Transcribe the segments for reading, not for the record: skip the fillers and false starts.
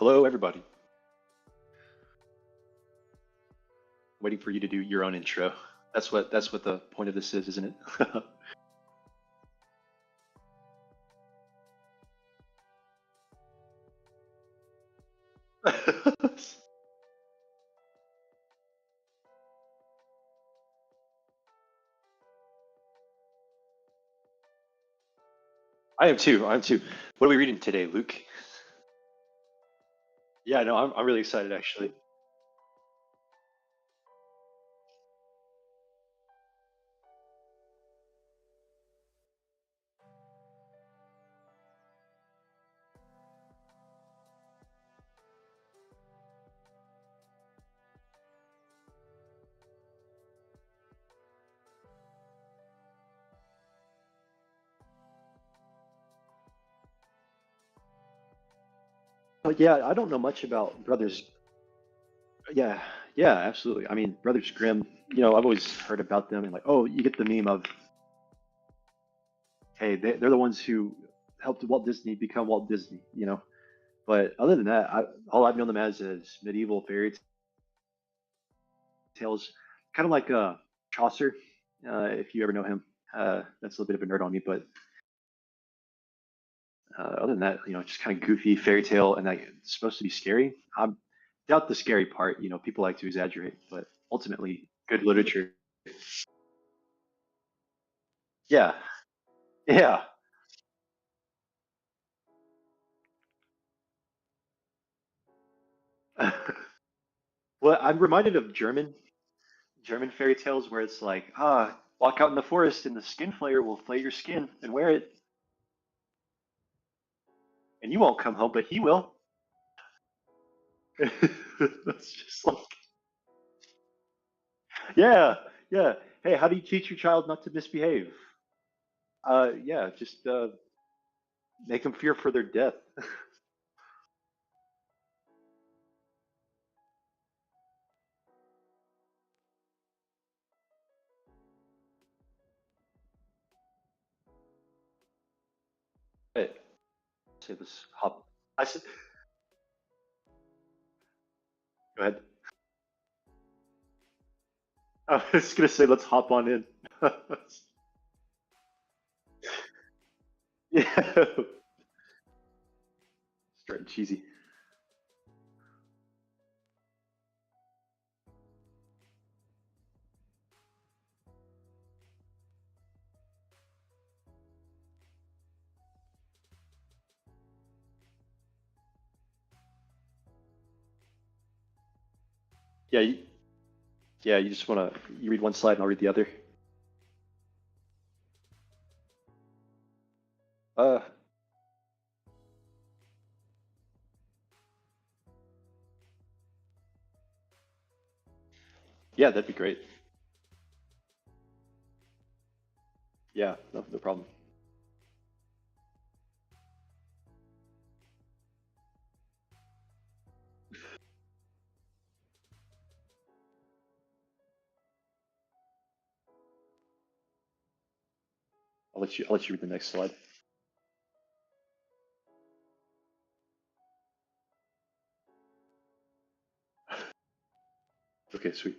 Hello, everybody. Waiting for you to do your own intro. That's what the point of this is, isn't it? I am too. I am too. What are we reading today, Luke? Yeah, no, I'm really excited actually. Oh yeah, I don't know much about Brothers. Yeah, yeah, absolutely. I mean, Brothers Grimm. I've always heard about them and like, oh, you get the meme of, hey, they're the ones who helped Walt Disney become Walt Disney. But other than that, all I've known them as is medieval fairy tales, kind of like Chaucer, if you ever know him. That's a little bit of a nerd on me, but other than that, just kind of goofy fairy tale, and like it's supposed to be scary. I doubt the scary part. People like to exaggerate, but ultimately, good literature. Yeah, yeah. Well, I'm reminded of German fairy tales where it's like, walk out in the forest, and the skin flayer will flay your skin and wear it, and you won't come home, but he will. That's just like, yeah, yeah. Hey, how do you teach your child not to misbehave? Yeah, just make them fear for their death. Hey, say this hop. I said, go ahead. I was gonna say, let's hop on in. Yeah, starting cheesy. Yeah, yeah. You just wanna you read one slide and I'll read the other. Uh, yeah, that'd be great. Yeah, no, no problem. I'll let you read the next slide. Okay, sweet.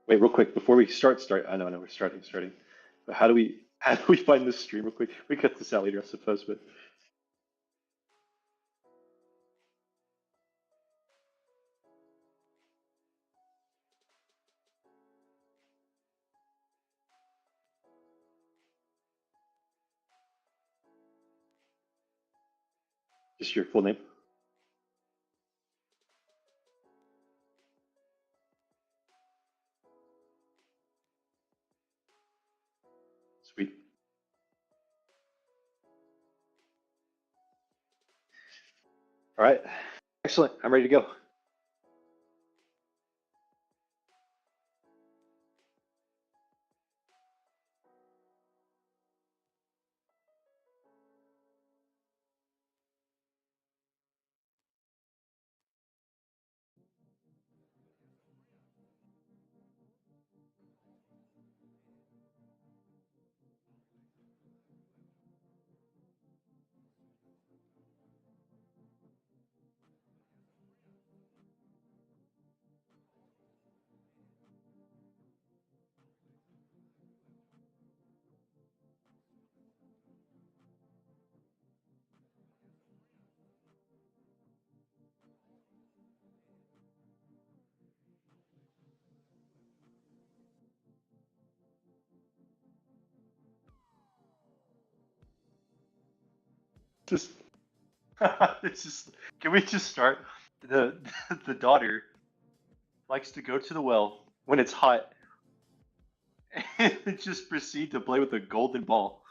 Wait, real quick before we start. I know we're starting. But how do we find this stream real quick? We cut this out later, I suppose, but just your full name. Sweet. All right. Excellent. I'm ready to go. Just, it's just. Can we just start? The the daughter likes to go to the well when it's hot and just proceed to play with a golden ball.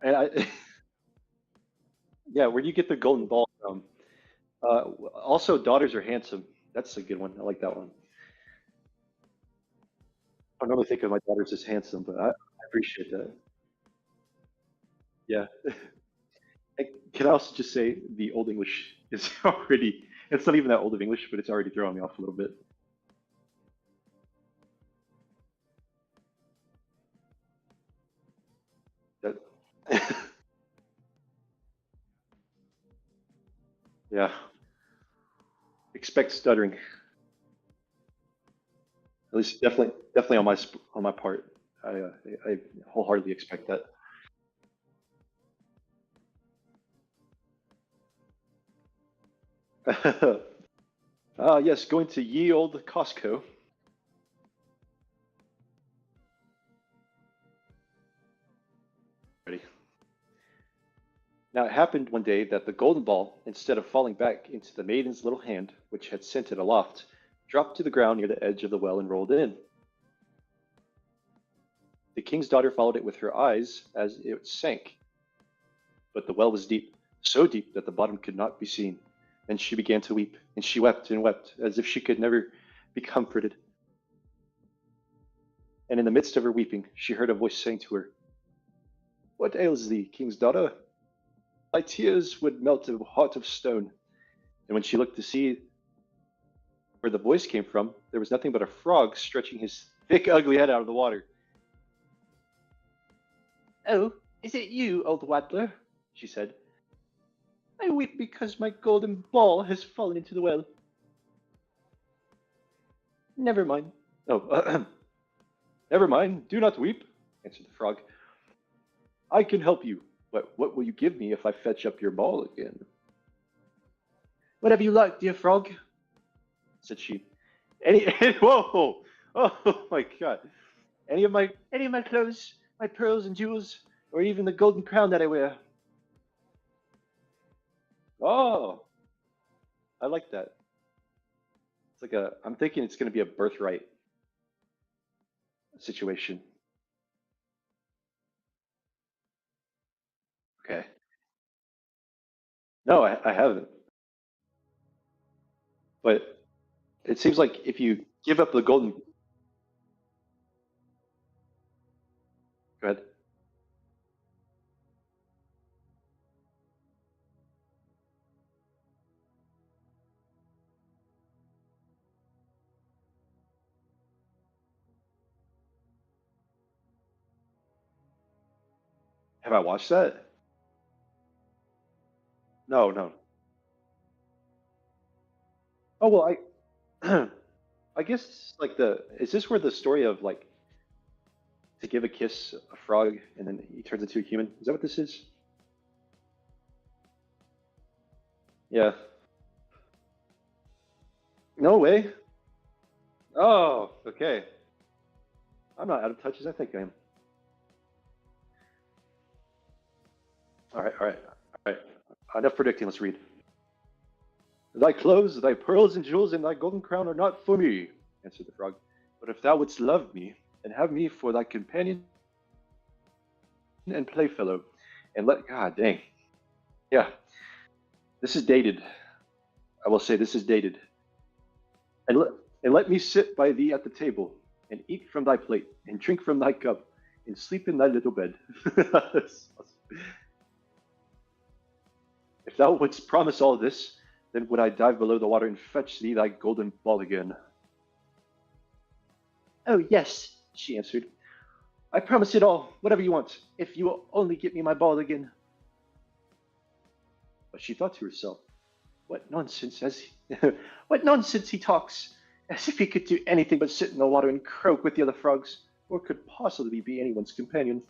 And I, yeah, where do you get the golden ball from? Also, daughters are handsome. That's a good one. I like that one. I don't normally think of my daughters as handsome, but I appreciate that. Yeah. Can I also just say the Old English is already, it's not even that old of English, but it's already throwing me off a little bit. That, yeah. Expect stuttering. At least definitely on on my part. I wholeheartedly expect that. Yes, going to ye old Costco. Ready. Now it happened one day that the golden ball, instead of falling back into the maiden's little hand, which had sent it aloft, dropped to the ground near the edge of the well and rolled in. The king's daughter followed it with her eyes as it sank, but the well was deep, so deep that the bottom could not be seen. Then she began to weep, and she wept and wept, as if she could never be comforted. And in the midst of her weeping, she heard a voice saying to her, "What ails thee, king's daughter? Thy tears would melt a heart of stone." And when she looked to see where the voice came from, there was nothing but a frog stretching his thick, ugly head out of the water. "Oh, is it you, old waddler?" she said. "I weep because my golden ball has fallen into the well." "Never mind." "Oh, never mind. Do not weep," answered the frog. "I can help you. But what will you give me if I fetch up your ball again?" "Whatever you like, dear frog," said she. Any, whoa, oh my God! Any of my clothes, my pearls and jewels, or even the golden crown that I wear. Oh, I like that. It's like a. I'm thinking it's going to be a birthright situation. Okay. No, I haven't. But it seems like if you give up the golden. Go ahead. Have I watched that? No, no. Oh well, I. I guess like the. Is this where the story of like to give a kiss a frog and then he turns into a human? Is that what this is? Yeah. No way. Oh, okay. I'm not out of touch as I think I am. All right, all right, all right. Enough predicting. Let's read. "Thy clothes, thy pearls and jewels, and thy golden crown are not for me," answered the frog. "But if thou wouldst love me, and have me for thy companion and playfellow, and let God dang, yeah, this is dated. I will say this is dated. And let me sit by thee at the table, and eat from thy plate, and drink from thy cup, and sleep in thy little bed. If thou wouldst promise all this, then would I dive below the water and fetch thee thy golden ball again." "Oh, yes," she answered. "I promise it all, whatever you want, if you will only get me my ball again." But she thought to herself, "What nonsense has he, what nonsense he talks, as if he could do anything but sit in the water and croak with the other frogs, or could possibly be anyone's companion."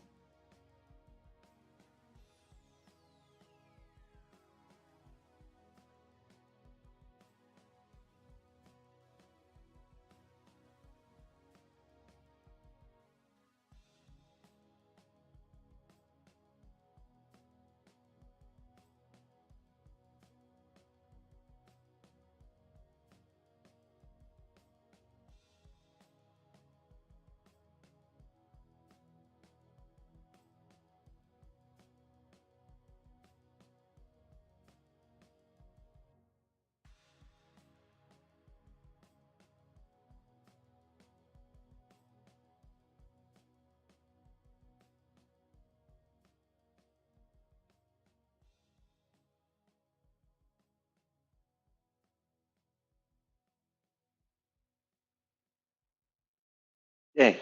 Dang.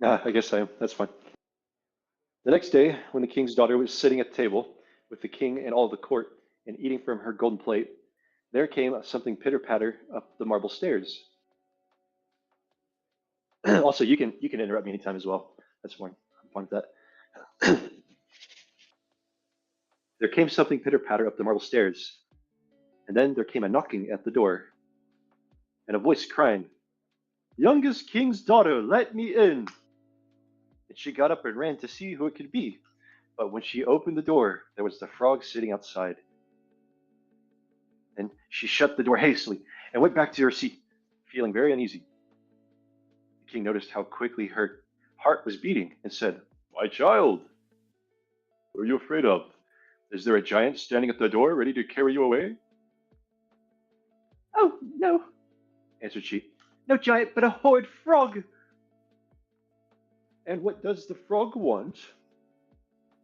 I guess I am. That's fine. The next day, when the king's daughter was sitting at the table with the king and all the court and eating from her golden plate, there came something pitter patter up the marble stairs. Also, you can interrupt me anytime as well. That's fine. I'm fine with that. There came something pitter patter up the marble stairs, and then there came a knocking at the door, and a voice crying, "Youngest king's daughter, let me in!" And she got up and ran to see who it could be. But when she opened the door, there was the frog sitting outside. And she shut the door hastily and went back to her seat, feeling very uneasy. The king noticed how quickly her heart was beating and said, "My child, what are you afraid of? Is there a giant standing at the door ready to carry you away?" "Oh, no," answered she. "No giant, but a horrid frog." "And what does the frog want?"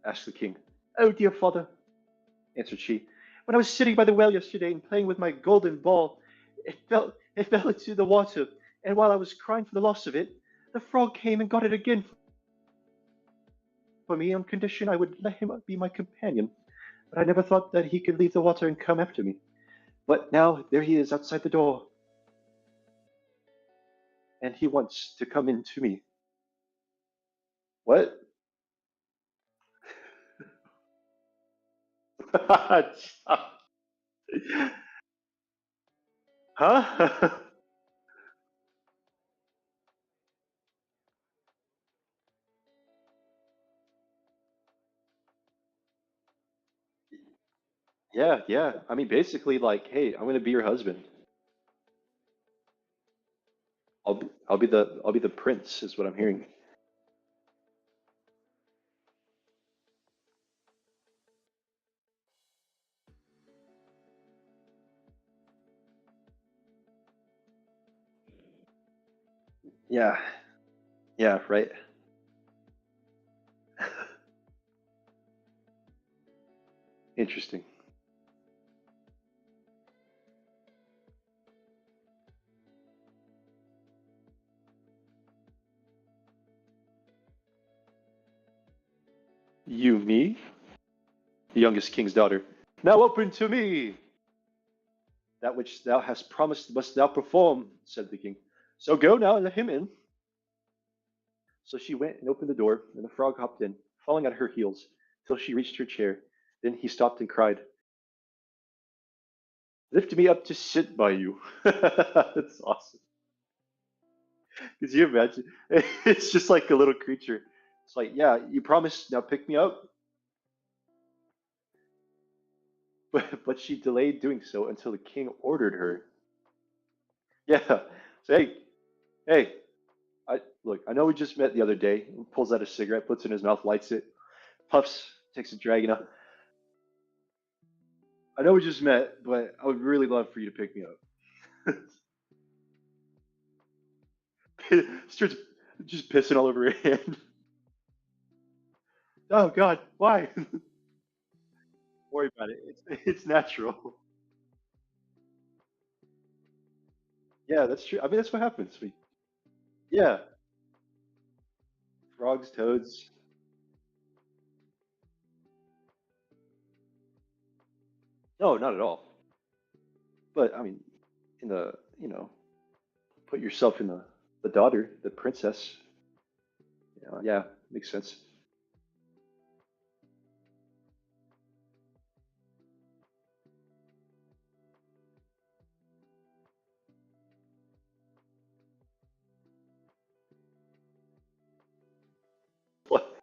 asked the king. "Oh, dear father," answered she, "when I was sitting by the well yesterday and playing with my golden ball, it fell into the water, and while I was crying for the loss of it, the frog came and got it again for me on condition I would let him be my companion. But I never thought that he could leave the water and come after me. But now there he is outside the door, and he wants to come in to me." "What?" Huh? Yeah, yeah. I mean, basically, like, hey, I'm gonna be your husband. I'll be the prince, is what I'm hearing. Yeah, yeah, right. Interesting. You, me, the youngest king's daughter. Now open to me. That which thou hast promised must thou perform, said the king. So go now and let him in. So she went and opened the door, and the frog hopped in, falling at her heels, till she reached her chair. Then he stopped and cried, "Lift me up to sit by you." That's awesome. Could you imagine? It's just like a little creature. It's like, yeah, you promised, now pick me up. But she delayed doing so until the king ordered her. Yeah. Say, hey, look, I know we just met the other day. He pulls out a cigarette, puts it in his mouth, lights it, puffs, takes a drag, I know we just met, but I would really love for you to pick me up. Starts just pissing all over her hand. Oh God, why? Don't worry about it. It's natural. Yeah, that's true. I mean, that's what happens. Yeah, frogs, toads. No, not at all. But I mean, in the put yourself in the daughter, the princess. Yeah, makes sense. What?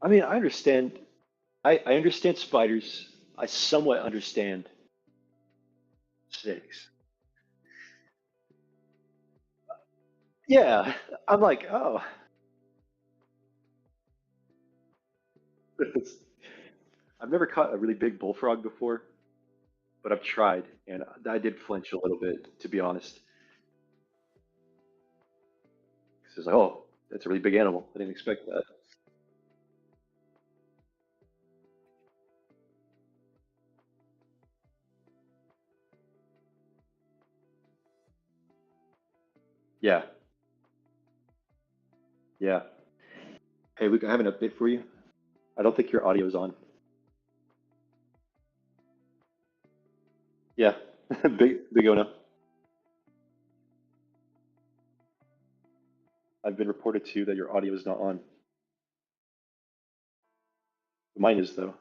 I mean, I understand. I understand spiders. I somewhat understand snakes. Yeah, I'm like, oh, I've never caught a really big bullfrog before. but I've tried, and I did flinch a little bit, to be honest. 'Cause it's like, oh, that's a really big animal. I didn't expect that. Yeah, yeah. Hey, Luke, I have an update for you. I don't think your audio is on. Yeah, big O no. I've been reported to that your audio is not on. Mine is though.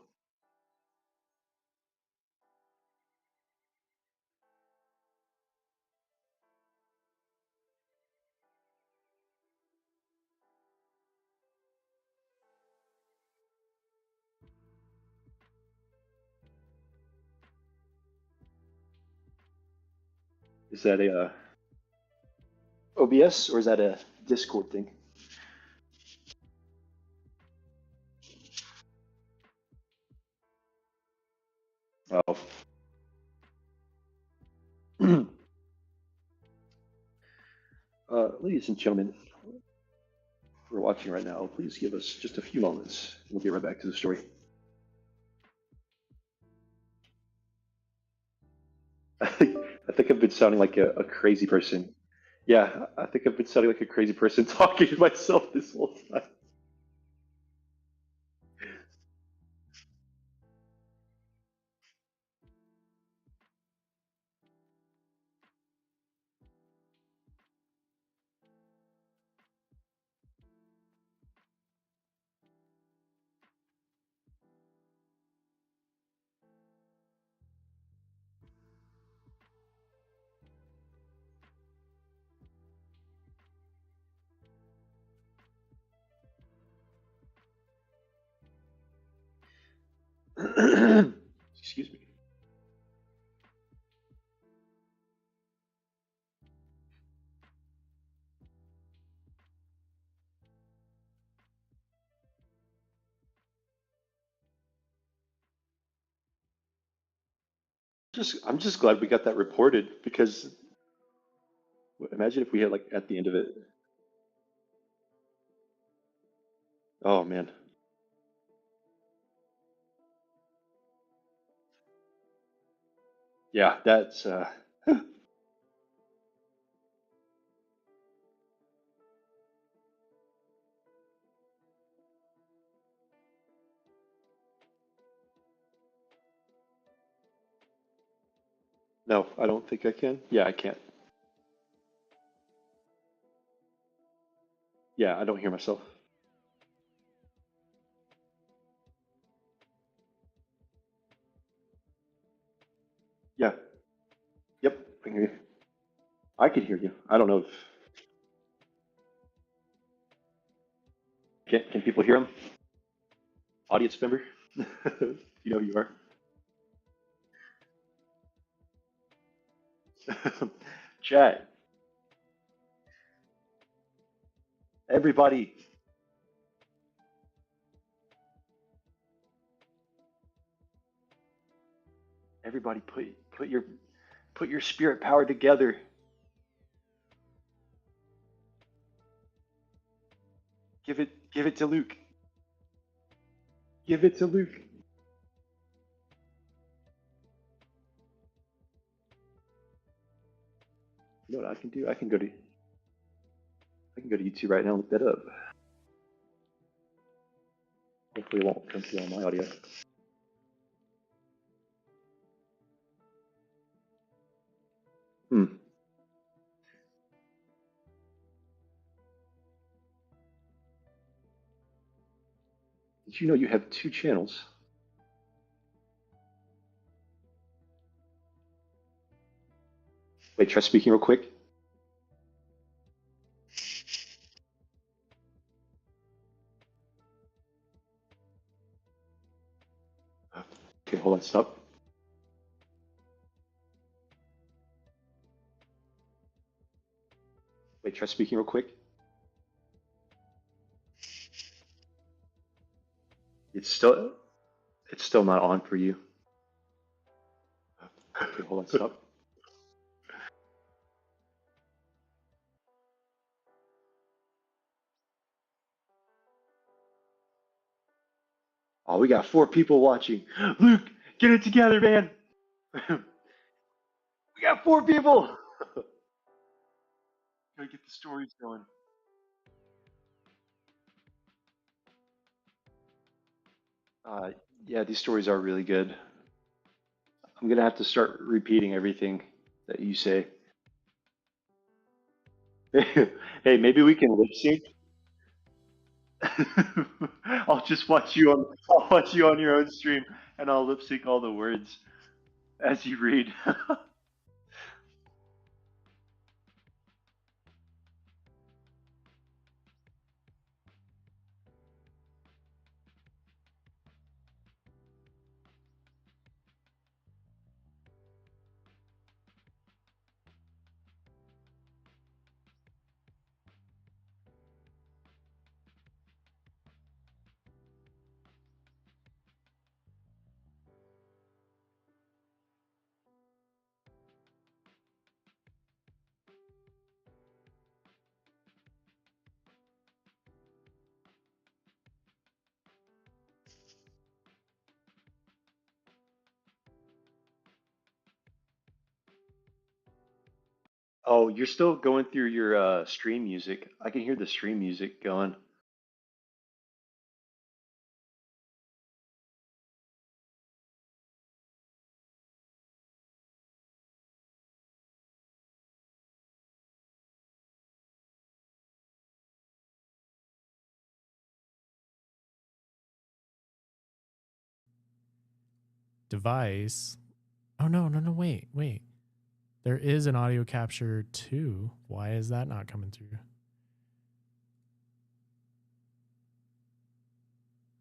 Is that a OBS or is that a Discord thing? Oh. Ladies and gentlemen, who are watching right now, please give us just a few moments. We'll get right back to the story. I think I've been sounding like a crazy person. Yeah, I think I've been sounding like a crazy person talking to myself this whole time. Excuse me. I'm just glad we got that reported because imagine if we had like at the end of it. Oh man. Yeah, that's no, I don't think I can. Yeah, I can't. Yeah, I don't hear myself. Yeah. Yep, I can hear you. I can hear you. I don't know if can people hear him? Audience member? You know who you are. Chat. Everybody. Everybody put your spirit power together. Give it to Luke. Give it to Luke. You know what I can do? I can go to YouTube right now and look that up. Hopefully it won't come through on my audio. Hmm. Did you know you have two channels? Wait, try speaking real quick. Okay, hold on, stop. Wait, try speaking real quick. It's still not on for you. Wait, hold on, stop. Oh, we got 4 people watching. Luke, get it together, man. We got 4 people. Gotta get the stories going. Uh, yeah, these stories are really good. I'm gonna have to start repeating everything that you say. Hey, maybe we can lip sync. I'll watch you on your own stream, and I'll lip sync all the words as you read. Oh, you're still going through your stream music. I can hear the stream music going. Device. Oh, no, wait. There is an audio capture too. Why is that not coming through?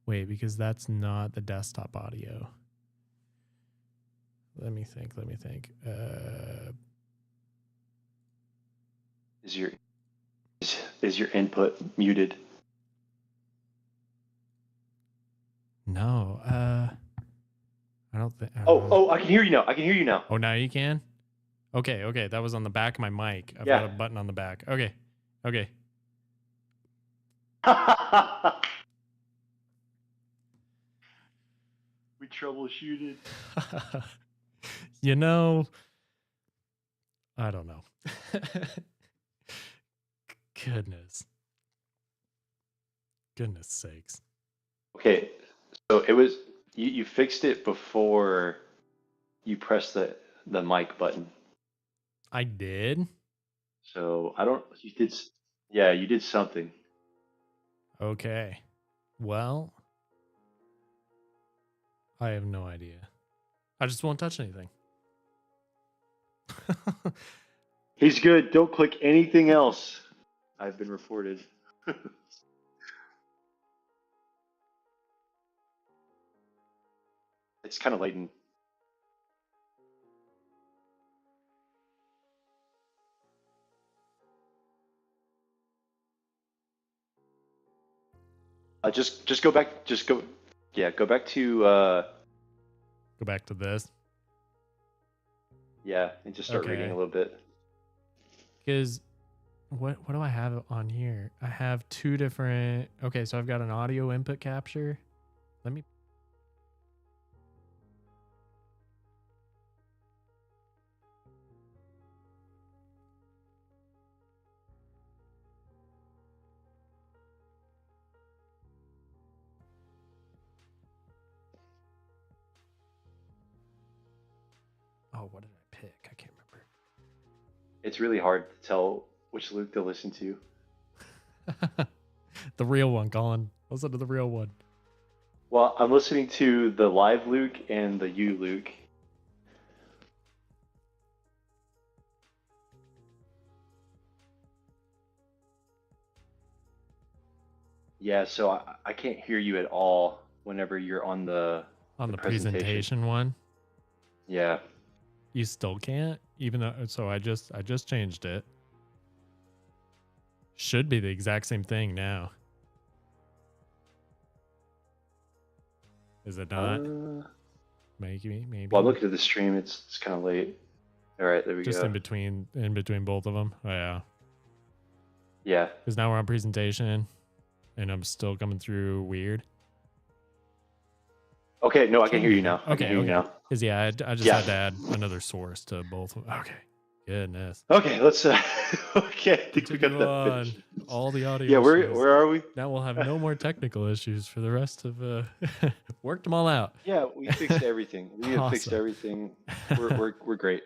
Wait, because that's not the desktop audio. Let me think. Is your input muted? No. I don't think. Oh, I can hear you now. I can hear you now. Oh, now you can? Okay. That was on the back of my mic. I've got a button on the back. Okay. We troubleshooted. You know, I don't know. Goodness sakes. Okay, so it was you fixed it before you pressed the mic button. I did? So I don't. You did. Yeah, you did something. Okay. Well, I have no idea. I just won't touch anything. He's good. Don't click anything else. I've been reported. It's kind of late. Just go back. Just go. Yeah, go back to. Go back to this. Yeah, and just start reading a little bit. Because what do I have on here? I have 2 different. Okay, so I've got an audio input capture. Let me. Oh, what did I pick? I can't remember. It's really hard to tell which Luke to listen to. The real one, Collyn. Listen to the real one. Well, I'm listening to the live Luke and the you Luke. Yeah, so I can't hear you at all whenever you're on the presentation one. Yeah. You still can't, even though. So I just changed it. Should be the exact same thing now. Is it not? Maybe. Well, I'm looking at the stream. It's kind of late. All right, there we Just go. in between both of them. Oh, yeah. Yeah. Because now we're on presentation, and I'm still coming through weird. Okay, no, I can hear you now. I can hear you now. Because I just had to add another source to both. Okay. Goodness. Okay, let's. Okay, I think we got that. All the audio. Yeah, issues. where are we? Now we'll have no more technical issues for the rest of. Worked them all out. Yeah, we fixed everything. We have fixed everything. We're great.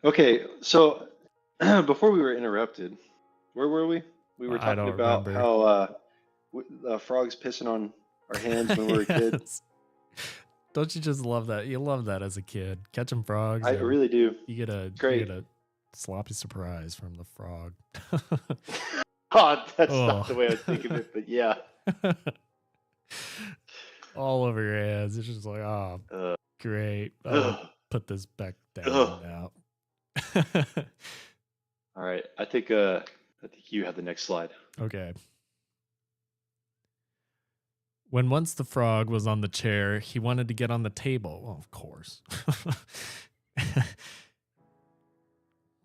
Okay, so before we were interrupted, where were we? We were talking about how frogs pissing on our hands when we were kids. Don't you just love that? You love that as a kid, catching frogs. I really do. You get a sloppy surprise from the frog. Oh, that's not the way I was thinking of it, but yeah. All over your hands. It's just like, oh, great. Put this back down now. All right, I think you have the next slide. Okay. When once the frog was on the chair, he wanted to get on the table. Well, of course.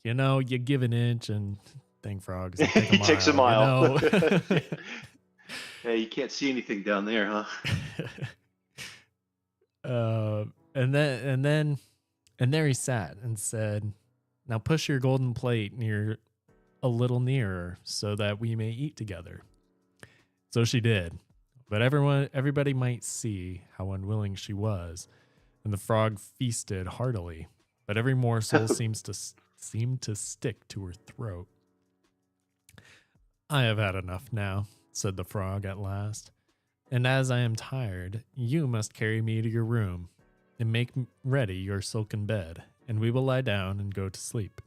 You know, you give an inch and dang frogs. He takes a mile. You know? Yeah, you can't see anything down there, huh? And there he sat and said, "Now push your golden plate a little nearer so that we may eat together." So she did. But everybody might see how unwilling she was, and the frog feasted heartily. But every morsel seemed to stick to her throat. "I have had enough now," said the frog at last. "And as I am tired, you must carry me to your room and make ready your silken bed, and we will lie down and go to sleep."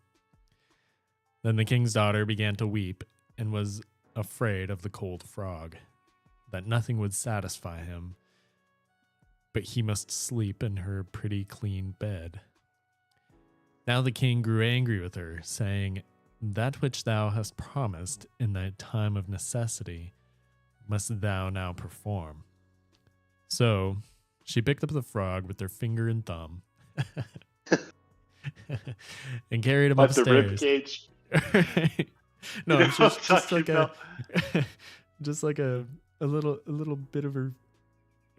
Then the king's daughter began to weep and was afraid of the cold frog, that nothing would satisfy him, but he must sleep in her pretty clean bed. Now the king grew angry with her, saying, "That which thou hast promised in thy time of necessity must thou now perform." So she picked up the frog with her finger and thumb and carried him upstairs. The rib cage. No, it's just like a little bit of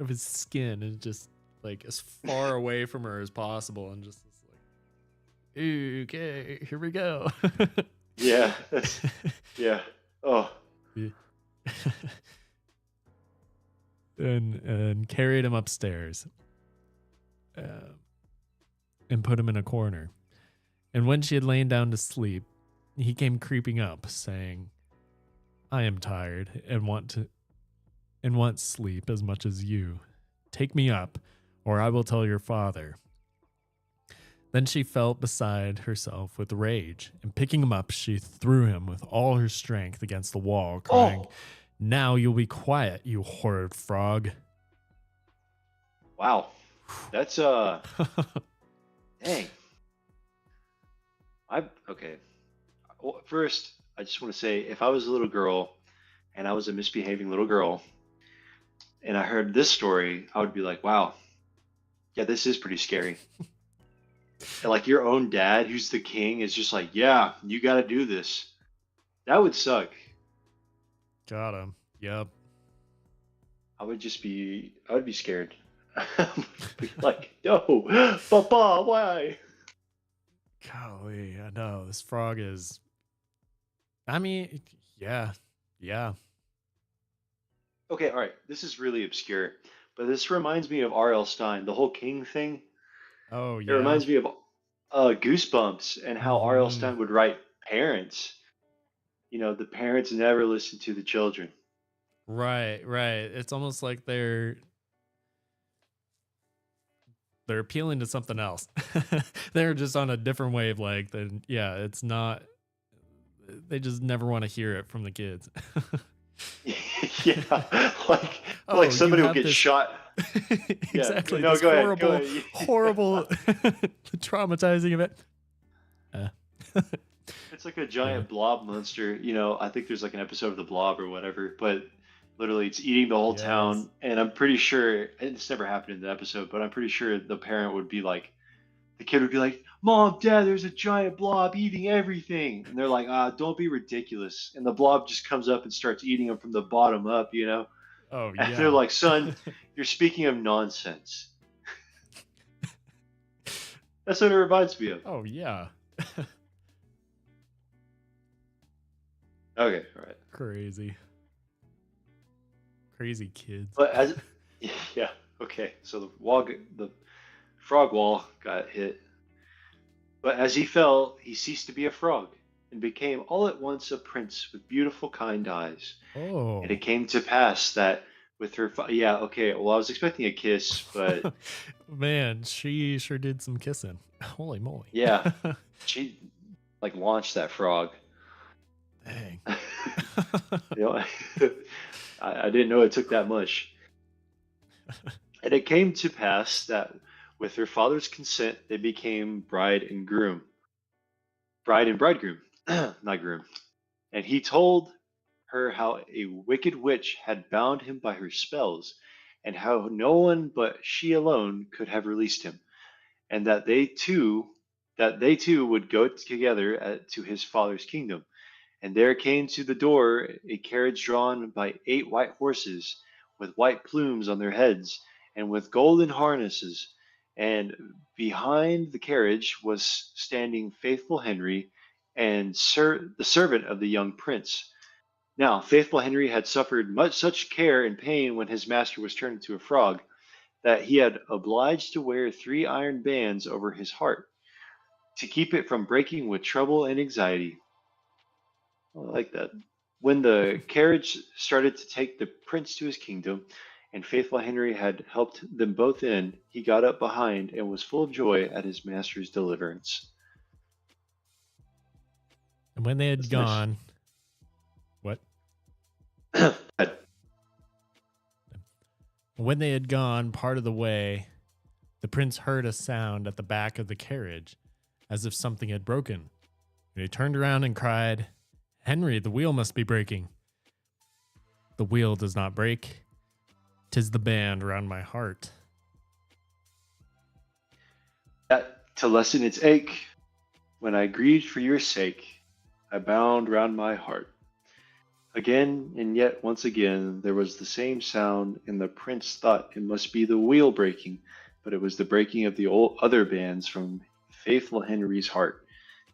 his skin, and just like as far away from her as possible, and just like, okay, here we go. Yeah. Yeah. Oh. Yeah. and carried him upstairs and put him in a corner. And when she had lain down to sleep, he came creeping up, saying, "I am tired and want sleep as much as you. Take me up, or I will tell your father." Then she felt beside herself with rage, and picking him up, she threw him with all her strength against the wall, crying, "Now you'll be quiet, you horrid frog." Wow. That's dang. Okay. Well, first, I just want to say, if I was a little girl and I was a misbehaving little girl and I heard this story, I would be like, wow, yeah, this is pretty scary. And like your own dad, who's the king, is just like, yeah, you got to do this. That would suck. Got him. Yep. I would be scared. Like, no, Papa, why? Golly, I know. This frog is, I mean, yeah. Okay, all right. This is really obscure, but this reminds me of R.L. Stein, the whole king thing. Oh, yeah. It reminds me of Goosebumps and how R.L. Stein would write parents. You know, the parents never listen to the children. Right. It's almost like they're appealing to something else. They're just on a different wavelength. And yeah, it's not, they just never want to hear it from the kids. Yeah, like somebody will get shot. Exactly. Yeah. No, go ahead. Go ahead. Horrible, traumatizing event. It's like a giant blob monster. You know, I think there's like an episode of The Blob or whatever, but Literally, it's eating the whole Yes. town, and I'm pretty sure it's never happened in the episode, but I'm pretty sure the parent would be like, the kid would be like, "Mom, Dad, there's a giant blob eating everything," and they're like, "Ah, don't be ridiculous." And the blob just comes up and starts eating them from the bottom up, you know. Oh And they're yeah. like, "Son, you're speaking of nonsense." That's what it reminds me of. Oh yeah. Okay, all right. Crazy. Crazy kids. But as yeah, okay. So the frog wall got hit. But as he fell, he ceased to be a frog and became all at once a prince with beautiful, kind eyes. And Oh. it came to pass that with her, yeah, okay. Well, I was expecting a kiss, but Man, she sure did some kissing. Holy moly. yeah, she like launched that frog. Dang. You know, I didn't know it took that much. And it came to pass that with her father's consent, they became bride and bridegroom, not groom. And he told her how a wicked witch had bound him by her spells, and how no one but she alone could have released him, and that they two would go together to his father's kingdom. And there came to the door a carriage drawn by 8 white horses, with white plumes on their heads, and with golden harnesses. And behind the carriage was standing faithful Henry, and the servant of the young prince. Now, faithful Henry had suffered much such care and pain when his master was turned into a frog, that he had obliged to wear 3 iron bands over his heart, to keep it from breaking with trouble and anxiety. Oh, I like that. When the carriage started to take the prince to his kingdom, and faithful Henry had helped them both in, he got up behind and was full of joy at his master's deliverance. And when they had That's nice. gone, what? When they had gone part of the way, the prince heard a sound at the back of the carriage, as if something had broken. And he turned around and cried, "Henry, the wheel must be breaking." "The wheel does not break. 'Tis the band round my heart." That to lessen its ache, when I grieved for your sake, I bound round my heart. Again, and yet once again, there was the same sound, and the prince thought it must be the wheel breaking, but it was the breaking of the old other bands from faithful Henry's heart,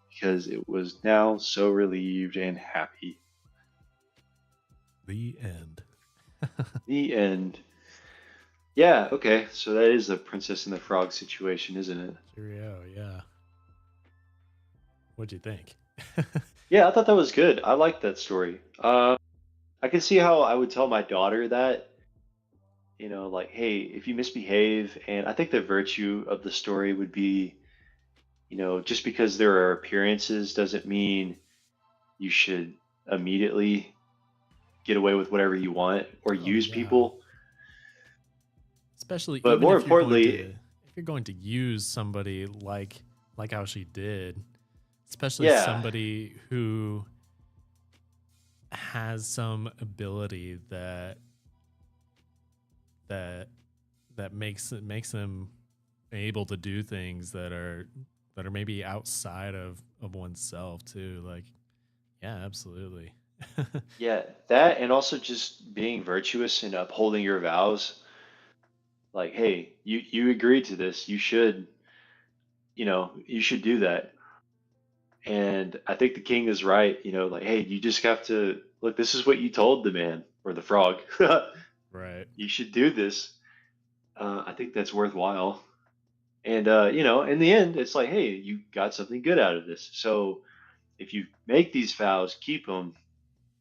because it was now so relieved and happy. The end. The end. Yeah, okay, so that is the Princess and the Frog situation, isn't it? Cheerio, yeah. What'd you think? Yeah, I thought that was good. I liked that story. I can see how I would tell my daughter that, like, hey, if you misbehave, and I think the virtue of the story would be, just because there are appearances doesn't mean you should immediately get away with whatever you want or Oh use yeah. people. Especially But even more if you're going to importantly, if you're going to use somebody like how she did, especially yeah, somebody who has some ability that that makes them able to do things that are maybe outside of oneself too. Like, yeah, absolutely. yeah, that and also just being virtuous and upholding your vows. Like, hey, you agreed to this. You should do that. And I think the king is right. Like, hey, you just have to look. This is what you told the man or the frog. Right. You should do this. I think that's worthwhile. And in the end, it's like, hey, you got something good out of this. So if you make these vows, keep them,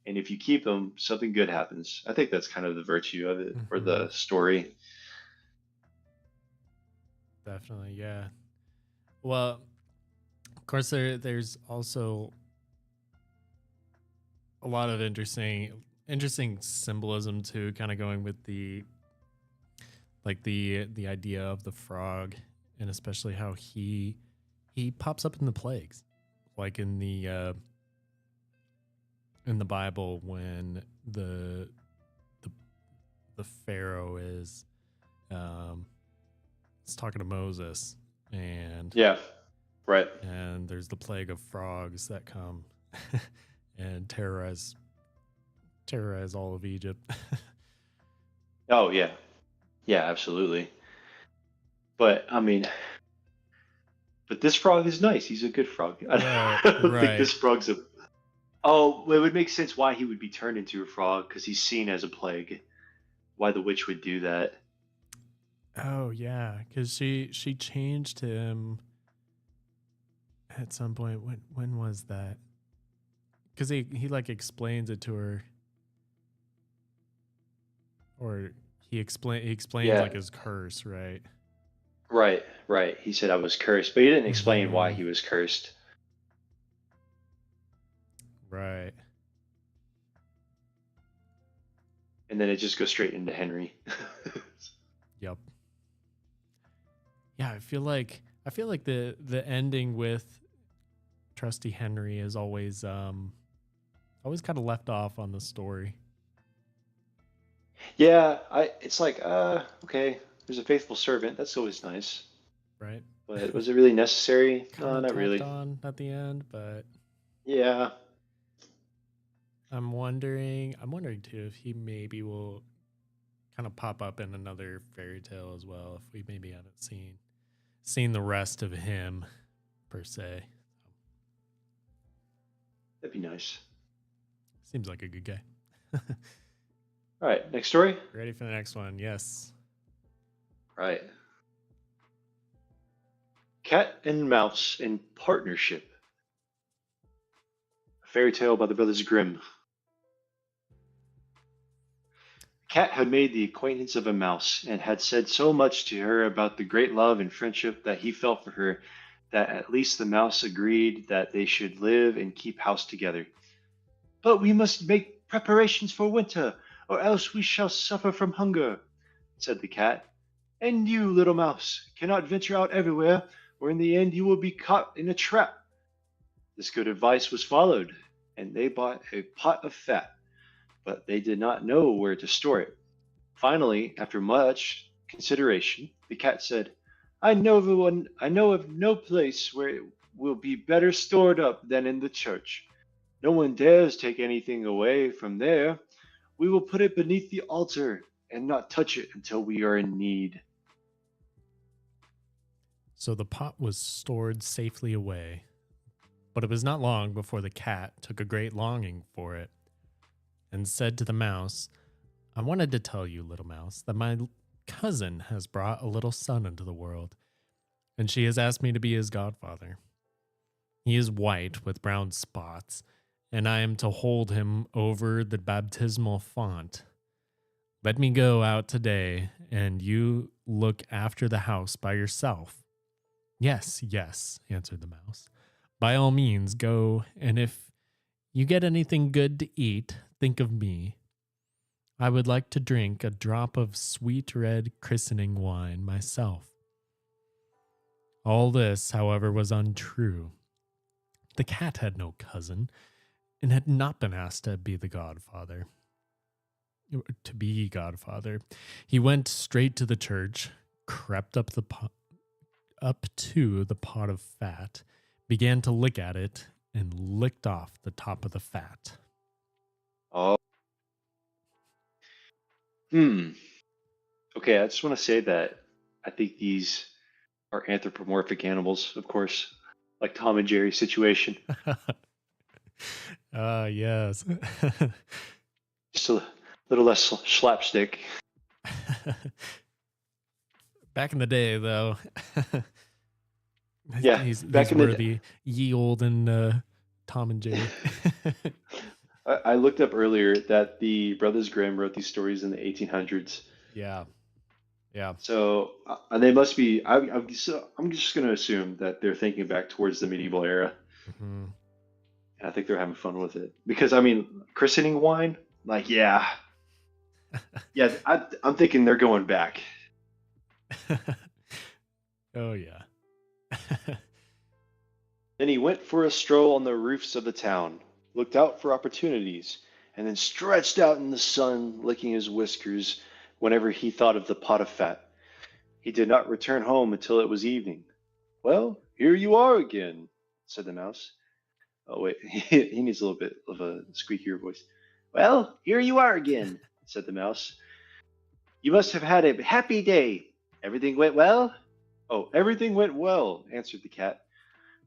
and if you keep them, something good happens. I think that's kind of the virtue of it, or Hmm. the story. Definitely, yeah. Well, of course, there's also a lot of interesting symbolism too, kind of going with the idea of the frog, and especially how he pops up in the plagues, like in the Bible when the the Pharaoh is it's talking to Moses, and Yeah. Right. there's the plague of frogs that come and terrorize all of Egypt. Oh yeah. Yeah, absolutely. But I mean, but this frog is nice. He's a good frog. Right, I don't think right. this frog's a. Oh, well, it would make sense why he would be turned into a frog because he's seen as a plague. Why the witch would do that? Oh yeah, because she changed him at some point. When was that? Because he like explains it to her, or he explains Yeah. like his curse, right? Right. Right. He said I was cursed, but he didn't explain why Mm-hmm. he was cursed. Right. And then it just goes straight into Henry. Yep. Yeah, I feel like the ending with Trusty Henry is always kind of left off on the story, Yeah, it's like, okay, there's a faithful servant. That's always nice. right? But was it really necessary? Kind No, of not tacked really. on at the end, but Yeah. I'm wondering too if he maybe will kind of pop up in another fairy tale as well, if we maybe haven't seen the rest of him per se. That'd be nice. Seems like a good guy. All right, next story. Ready for the next one? Yes. Right. Cat and Mouse in Partnership. A fairy tale by the Brothers Grimm. Cat had made the acquaintance of a mouse and had said so much to her about the great love and friendship that he felt for her that at least the mouse agreed that they should live and keep house together. But we must make preparations for winter, or else we shall suffer from hunger, said the cat. And you, little mouse, cannot venture out everywhere, or in the end you will be caught in a trap. This good advice was followed, and they bought a pot of fat, but they did not know where to store it. Finally, after much consideration, the cat said, I know of no place where it will be better stored up than in the church. No one dares take anything away from there. We will put it beneath the altar and not touch it until we are in need. So the pot was stored safely away, but it was not long before the cat took a great longing for it and said to the mouse, I wanted to tell you, little mouse, that my cousin has brought a little son into the world, and she has asked me to be his godfather. He is white with brown spots, and I am to hold him over the baptismal font. Let me go out today, and you look after the house by yourself. Yes, yes, answered the mouse. By all means, go, and if you get anything good to eat, think of me. I would like to drink a drop of sweet red christening wine myself. All this, however, was untrue. The cat had no cousin, and had not been asked to be the godfather. To be godfather, he went straight to the church, crept up to the pot of fat, began to lick at it, and licked off the top of the fat. Oh, hmm. Okay, I just want to say that I think these are anthropomorphic animals, of course, like Tom and Jerry situation. Yes. Just a little less slapstick. Back in the day, though, Yeah, he's back in the day. worthy ye olden Tom and Jerry. I looked up earlier that the Brothers Grimm wrote these stories in the 1800s. Yeah, yeah. So they must be. I'm just going to assume that they're thinking back towards the medieval era. Hmm. And I think they're having fun with it because I mean, christening wine. Like, yeah, yeah. I'm thinking they're going back. Oh yeah. Then he went for a stroll on the roofs of the town, looked out for opportunities, and then stretched out in the sun, licking his whiskers whenever he thought of the pot of fat. He did not return home until it was evening. Well, here you are again, said the mouse. Oh, wait, he needs a little bit of a squeakier voice. Well, here you are again, said the mouse. You must have had a happy day. Everything went well? Oh, everything went well, answered the cat.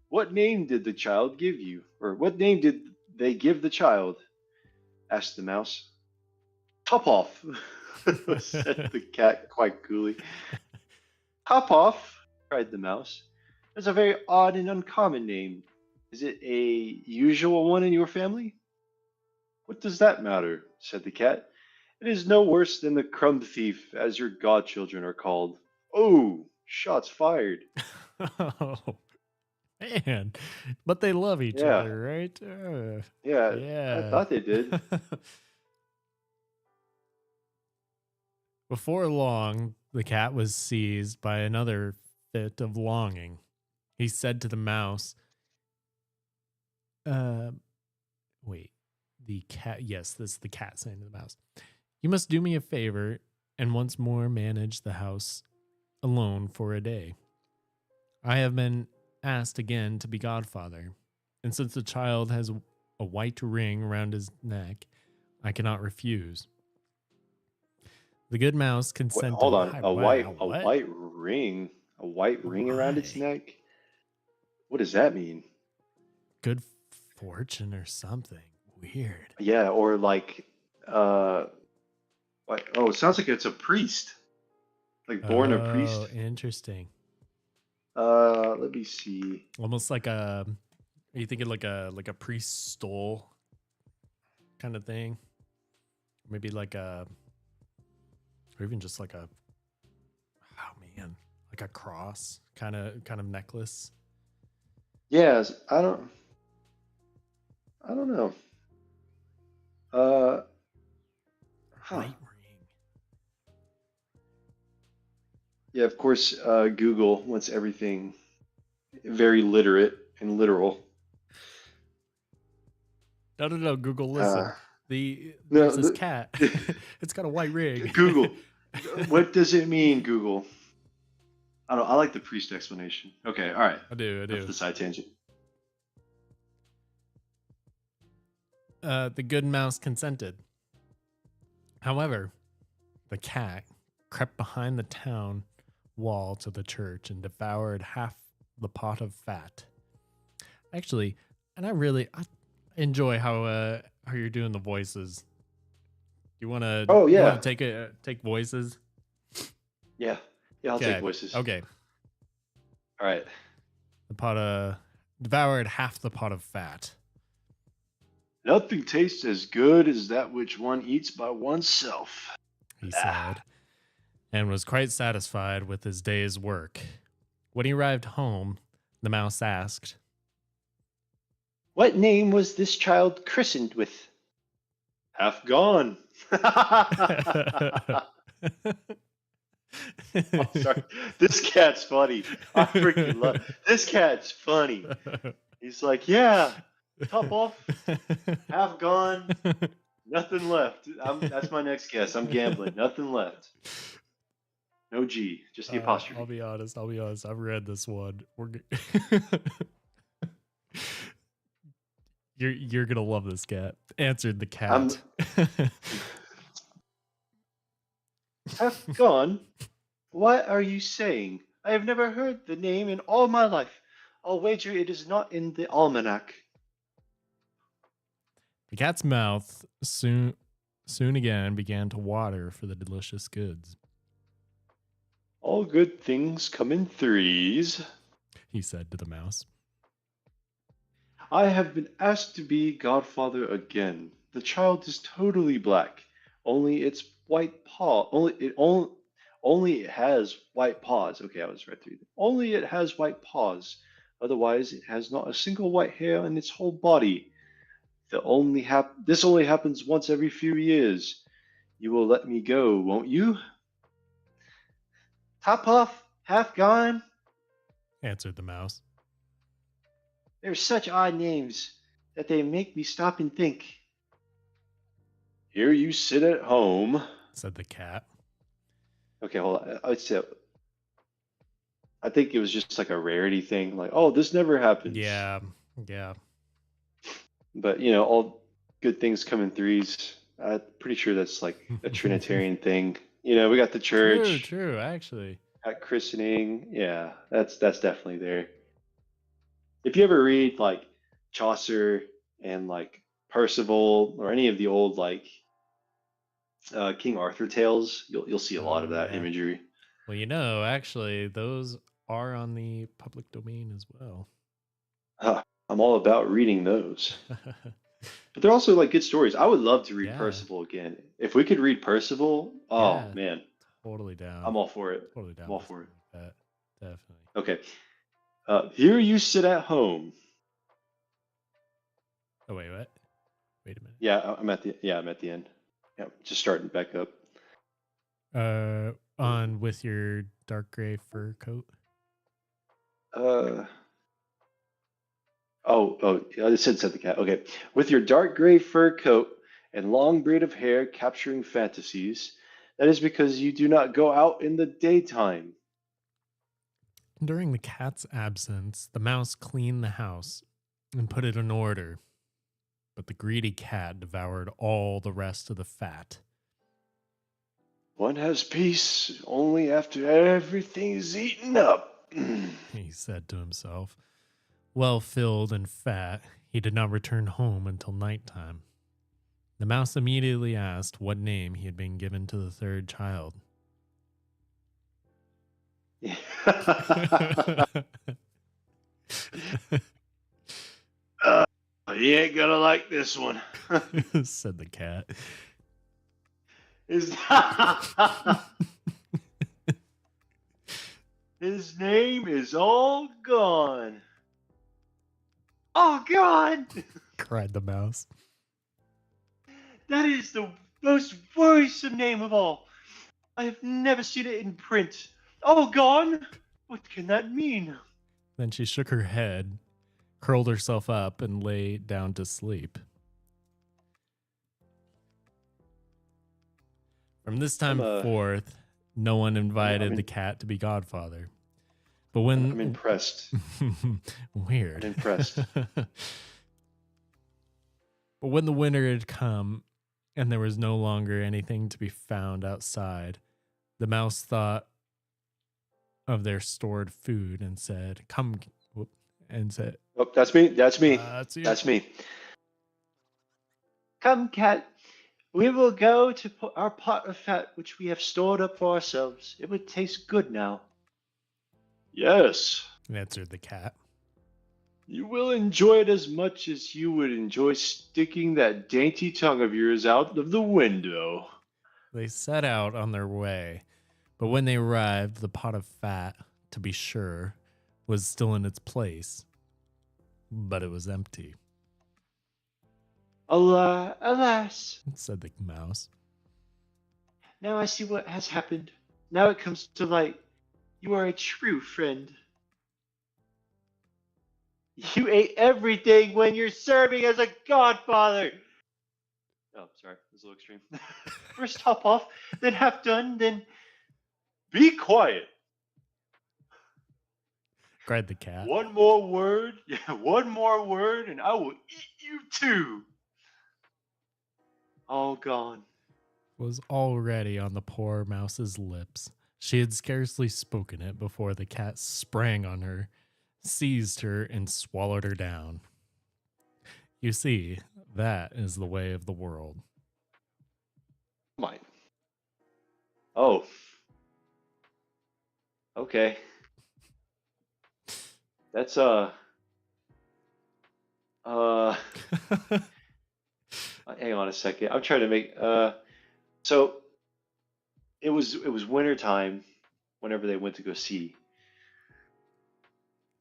What name did the child give you? Or what name did they give the child? Asked the mouse. Top off, said the cat quite coolly. Top off, cried the mouse. That's a very odd and uncommon name. Is it a usual one in your family? What does that matter? Said the cat. It is no worse than the crumb thief, as your godchildren are called. Oh, shots fired. Oh, man. But they love each Yeah, other, right? yeah, I Yeah. thought they did. Before long, the cat was seized by another fit of longing. He said to the mouse, uh, wait, the cat, yes, this is the cat saying to the mouse, you must do me a favor and once more manage the house alone for a day. I have been asked again to be godfather, and since the child has a white ring around his neck, I cannot refuse. The good mouse Wait, consented. hold on, Wow, a what? white ring around its Why? neck. What does that mean? Good fortune or something. Weird. Yeah, or uh, oh, it sounds like it's a priest, like born a priest. Oh, interesting. Let me see. Almost like a. Are you thinking like a priest stole kind of thing? Maybe like a, or even just like a. Oh man, like a cross kind of necklace. Yes, I don't know. Uh, huh. White ring. Yeah, of course, Google wants everything very literate and literal. No. Google, Uh, listen. There's no, this cat. It's got a white ring. Google, what does it mean, Google? I don't. I like the priest explanation. Okay, all right. I do. That's the side tangent. The good mouse consented. However, the cat crept behind the town wall to the church and devoured half the pot of fat. Actually, and I enjoy how you're doing the voices. You Oh wanna yeah, take voices? yeah, yeah. I'll take Okay. voices. Okay. All right. The pot of devoured half the pot of fat. Nothing tastes as good as that which one eats by oneself. He Ah. said, and was quite satisfied with his day's work. When he arrived home, the mouse asked, What name was this child christened with? Half gone. Oh, sorry. This cat's funny. I freaking love this cat's funny. He's like, yeah, top off, half gone, nothing left. That's my next guess. I'm gambling. Nothing left. No G, just the apostrophe. I'll be honest. I've read this one. You're gonna love this cat. Answered the cat. Half gone? What are you saying? I have never heard the name in all my life. I'll wager it is not in the almanac. The cat's mouth soon again began to water for the delicious goods. All good things come in threes, He said to the mouse. I have been asked to be godfather again. The child is totally black. Only its white paw. Only it has white paws. Okay, I was right through. Only it has white paws. Otherwise, it has not a single white hair on its whole body. This only happens once every few years. You will let me go, won't you? Top off, half gone. Answered the mouse. They're such odd names that they make me stop and think. Here you sit at home, Said the cat. Okay, hold on. I'd say I think it was just like a rarity thing, like, oh, this never happens. Yeah, yeah. But all good things come in threes. I'm pretty sure that's like a Trinitarian thing. We got the True, church true. Actually, at christening. Yeah, that's definitely there. If you ever read like Chaucer and like Percival or any of the old like King Arthur tales, you'll see a lot oh of that yeah. imagery. Well, actually, those are on the public domain as well. Huh, I'm all about reading those. But they're also like good stories. I would love to read Yeah, Percival again. If we could read Percival, oh yeah. man, Totally down. I'm all for it. Totally I'm down all with for it. something like that. Definitely. Okay. Here you sit at home. Oh wait, what? Wait a minute. I'm at the end. Yeah, just starting back up. On with your dark gray fur coat. Uh oh, yeah, I said the cat. Okay. With your dark gray fur coat and long braid of hair capturing fantasies, that is because you do not go out in the daytime. During the cat's absence, the mouse cleaned the house and put it in order, but the greedy cat devoured all the rest of the fat. One has peace only after everything is eaten up. He said to himself. Well filled and fat, he did not return home until nighttime. The mouse immediately asked what name he had been given to the third child. You ain't gonna like this one. Said the cat. His, his name is all gone. Oh God! Cried the mouse. That is the most worrisome name of all. I have never seen it in print. All gone? What can that mean? Then she shook her head, curled herself up, and lay down to sleep. From this time forth, no one invited the cat to be godfather. But when I'm impressed. Weird. I'm impressed. But when the winter had come and there was no longer anything to be found outside, the mouse thought of their stored food and said, "Come," and said, "Oh, that's me. That's me. That's me. Come, cat. We will go to put our pot of fat which we have stored up for ourselves. It would taste good now." "Yes," answered the cat. "You will enjoy it as much as you would enjoy sticking that dainty tongue of yours out of the window." They set out on their way, but when they arrived, the pot of fat, to be sure, was still in its place, but it was empty. Alas, said the mouse. Now I see what has happened. Now it comes to light. You are a true friend. You ate everything when you're serving as a godfather. Oh, sorry. It was a little extreme. First top off, then half done, then be quiet. Cried the cat. One more word, and I will eat you too. All gone. Was already on the poor mouse's lips. She had scarcely spoken it before the cat sprang on her, seized her, and swallowed her down. You see, that is the way of the world. Mine. Oh. Okay. That's hang on a second. I'm trying to make so it was winter time whenever they went to go see.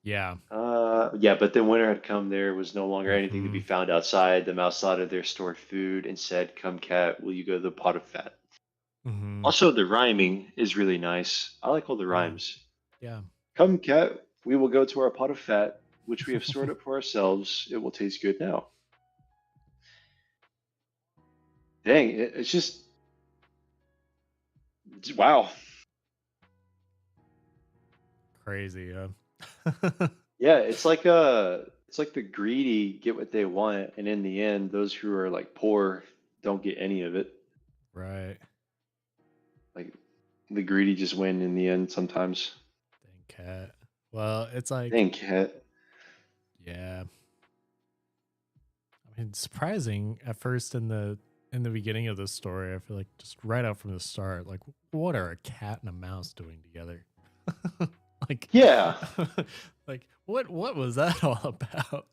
Yeah. Yeah, but then winter had come. There was no longer anything to be found outside. The mouse thought of their stored food and said, "Come, cat, will you go to the pot of fat?" Also, the rhyming is really nice. I like all the rhymes. Yeah. Come, cat, we will go to our pot of fat, which we have stored up for ourselves. It will taste good now. Dang, it's just wow. Crazy. Yeah, it's like the greedy get what they want, and in the end, those who are like poor don't get any of it. Right. Like the greedy just win in the end sometimes. Dang cat. Well, it's like, Dang cat. yeah. I mean, surprising at first in the beginning of the story. I feel like just right out from the start, like, what are a cat and a mouse doing together? Like, Yeah, like what was that all about?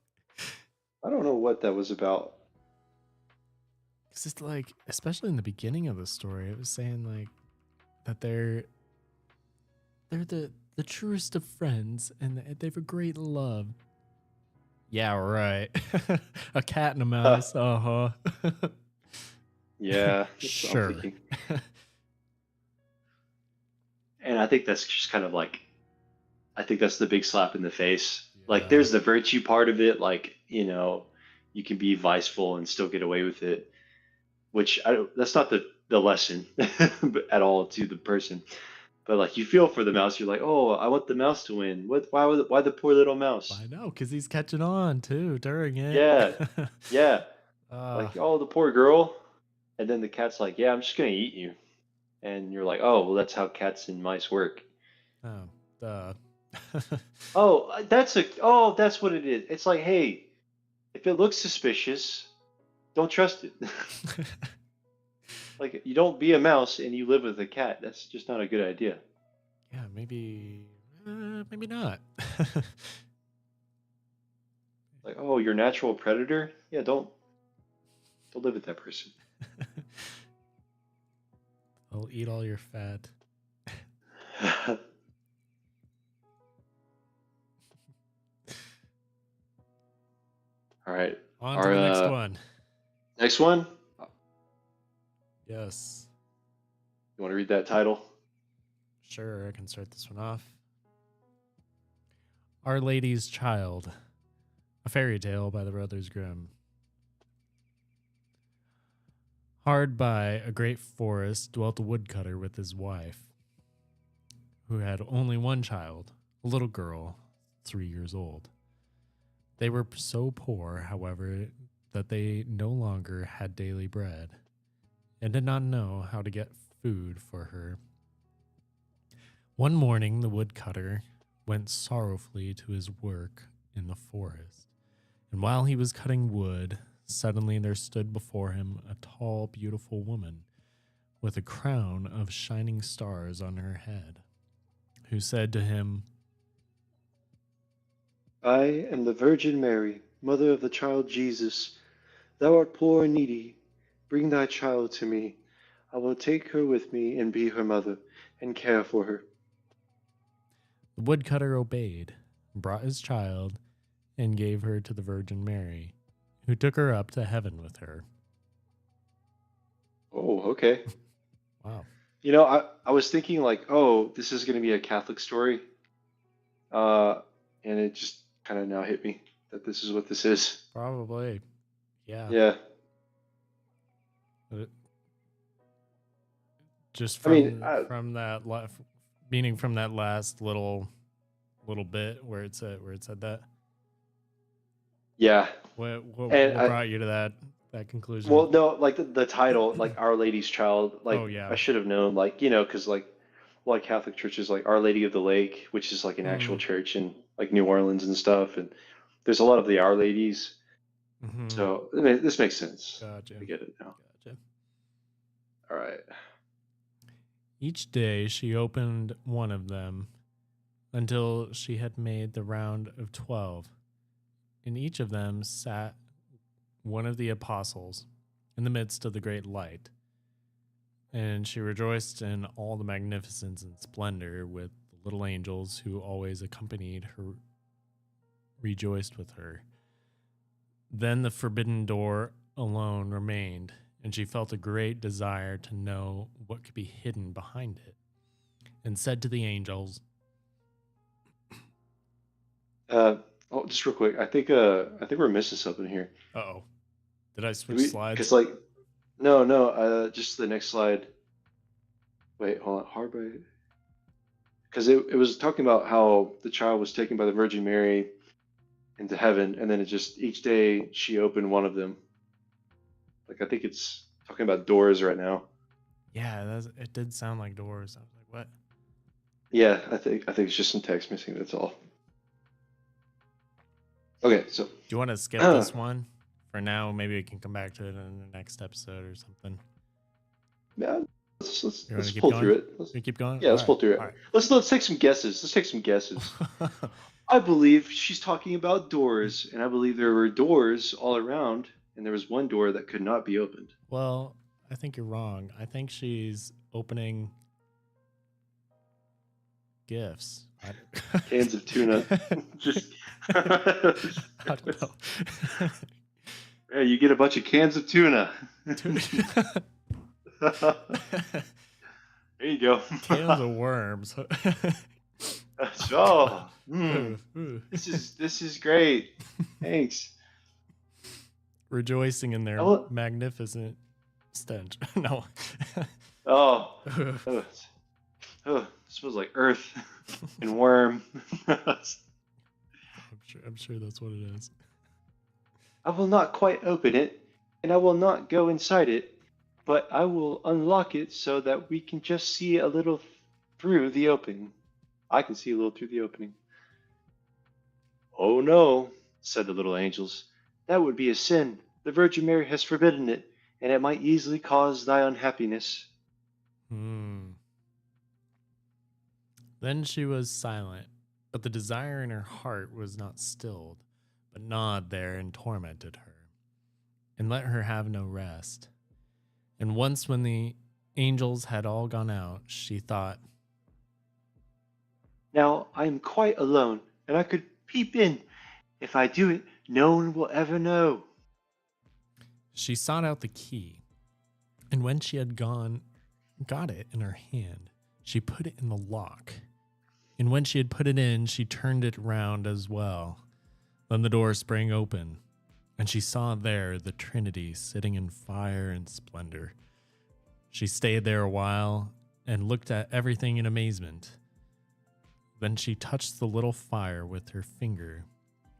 I don't know what that was about. It's just like, especially in the beginning of the story, it was saying like that they're the truest of friends and they have a great love. Yeah, right. A cat and a mouse. Uh huh. Yeah, that's what I'm Sure. thinking. And I think that's just kind of like, I think that's the big slap in the face. Like, Yeah. there's the virtue part of it, like, you can be viceful and still get away with it, which that's not the lesson at all to the person. But like, you feel for the mouse. You're like, oh, I want the mouse to win. Why the poor little mouse? I know, because he's catching on too during it. Yeah, yeah. uh, Like, oh, the poor girl. And then the cat's like, yeah, I'm just gonna eat you. And you're like, oh, well, that's how cats and mice work. oh, duh. That's what it is. It's like, hey, if it looks suspicious, don't trust it. Like, you don't be a mouse and you live with a cat. That's just not a good idea. Yeah, maybe not. Like, oh, your natural predator? Yeah, don't live with that person. I'll eat all your fat. All right. On to Our the next one. next one. Yes. You want to read that title? Sure, I can start this one off. Our Lady's Child, a fairy tale by the Brothers Grimm. Hard by a great forest dwelt a woodcutter with his wife, who had only one child, a little girl, 3 years old. They were so poor, however, that they no longer had daily bread and did not know how to get food for her. One morning, the woodcutter went sorrowfully to his work in the forest, and while he was cutting wood, suddenly there stood before him a tall, beautiful woman with a crown of shining stars on her head, who said to him, I am the Virgin Mary, mother of the child Jesus. Thou art poor and needy. Bring thy child to me. I will take her with me and be her mother, and care for her. The woodcutter obeyed, brought his child, and gave her to the Virgin Mary, who took her up to heaven with her. Oh, okay. Wow. I was thinking like, oh, this is going to be a Catholic story, uh, and it just kind of now hit me that this is what this is. Probably. Yeah. Yeah. But just I mean, from that meaning from that last little bit where it said that. yeah. And What brought you to that conclusion? well, no, like the title, like Our Lady's Child, like Oh yeah. I should have known, like, because like a lot of Catholic churches, like Our Lady of the Lake, which is like an actual Mm, church in like New Orleans and stuff, and there's a lot of the Our Ladies. mm-hmm. So I mean, this makes sense. Gotcha. I get it now. Gotcha. All right. Each day she opened one of them until she had made the round of 12. In each of them sat one of the apostles in the midst of the great light, and she rejoiced in all the magnificence and splendor with the little angels who always accompanied her, rejoiced with her. Then the forbidden door alone remained, and she felt a great desire to know what could be hidden behind it, and said to the angels, Oh, just real quick, I think we're missing something here. "Uh-oh, did I switch Because slides?" like, no, just the next slide. Wait, hold on. Hard by. because it was talking about how the child was taken by the Virgin Mary into heaven, and then it just each day she opened one of them. Like I think it's talking about doors right now. Yeah, it did sound like doors. I was like, what? Yeah, I think it's just some text missing. That's all. Okay, so Do you want to skip this one for now? Maybe we can come back to it in the next episode or something. yeah, let's You want let's to keep pull going? through it. You keep going? Yeah, All let's right. pull through All it. Let's take some guesses. Let's take some guesses. right. I believe she's talking about doors, and I believe there were doors all around, and there was one door that could not be opened. Well, I think you're wrong. I think she's opening gifts. Cans of tuna. Just I don't know. yeah, you get a bunch of cans of tuna. There you go. Cans of worms. Oh, this is great. Thanks. Rejoicing in their Oh, magnificent stench. No. oh, it smells like earth and worm. I'm sure that's what it is. I will not quite open it, and I will not go inside it, but I will unlock it so that we can just see a little through the opening. I can see a little through the opening. Oh no, said the little angels. That would be a sin. The Virgin Mary has forbidden it, and it might easily cause thy unhappiness. Then she was silent, but the desire in her heart was not stilled, but gnawed there and tormented her, and let her have no rest. And once when the angels had all gone out, she thought, Now I am quite alone, and I could peep in. If I do it, no one will ever know. she sought out the key, and when she had got it in her hand, she put it in the lock. And when she had put it in, she turned it round as well. Then the door sprang open, and she saw there the Trinity sitting in fire and splendor. She stayed there a while and looked at everything in amazement. Then she touched the little fire with her finger,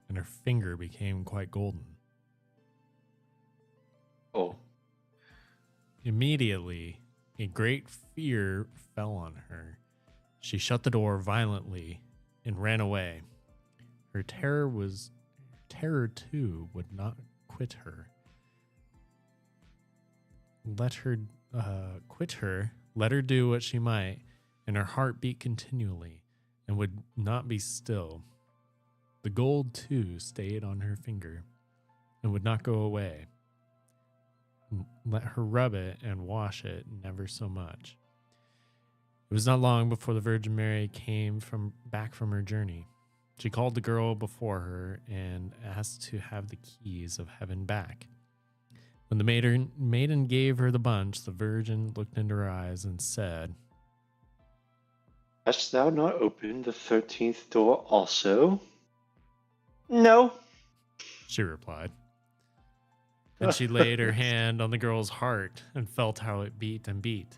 and her finger became quite golden. Oh, Immediately, a great fear fell on her. She shut the door violently and ran away. Her terror too would not quit her. Let her let her do what she might, and her heart beat continually and would not be still. The gold too stayed on her finger and would not go away. Let her rub it and wash it never so much. It was not long before the Virgin Mary came back from her journey. She called the girl before her and asked to have the keys of heaven back. When the maiden gave her the bunch, the Virgin looked into her eyes and said, Hast thou not opened the 13th door also? No. She replied. Then she laid her hand on the girl's heart and felt how it beat and beat,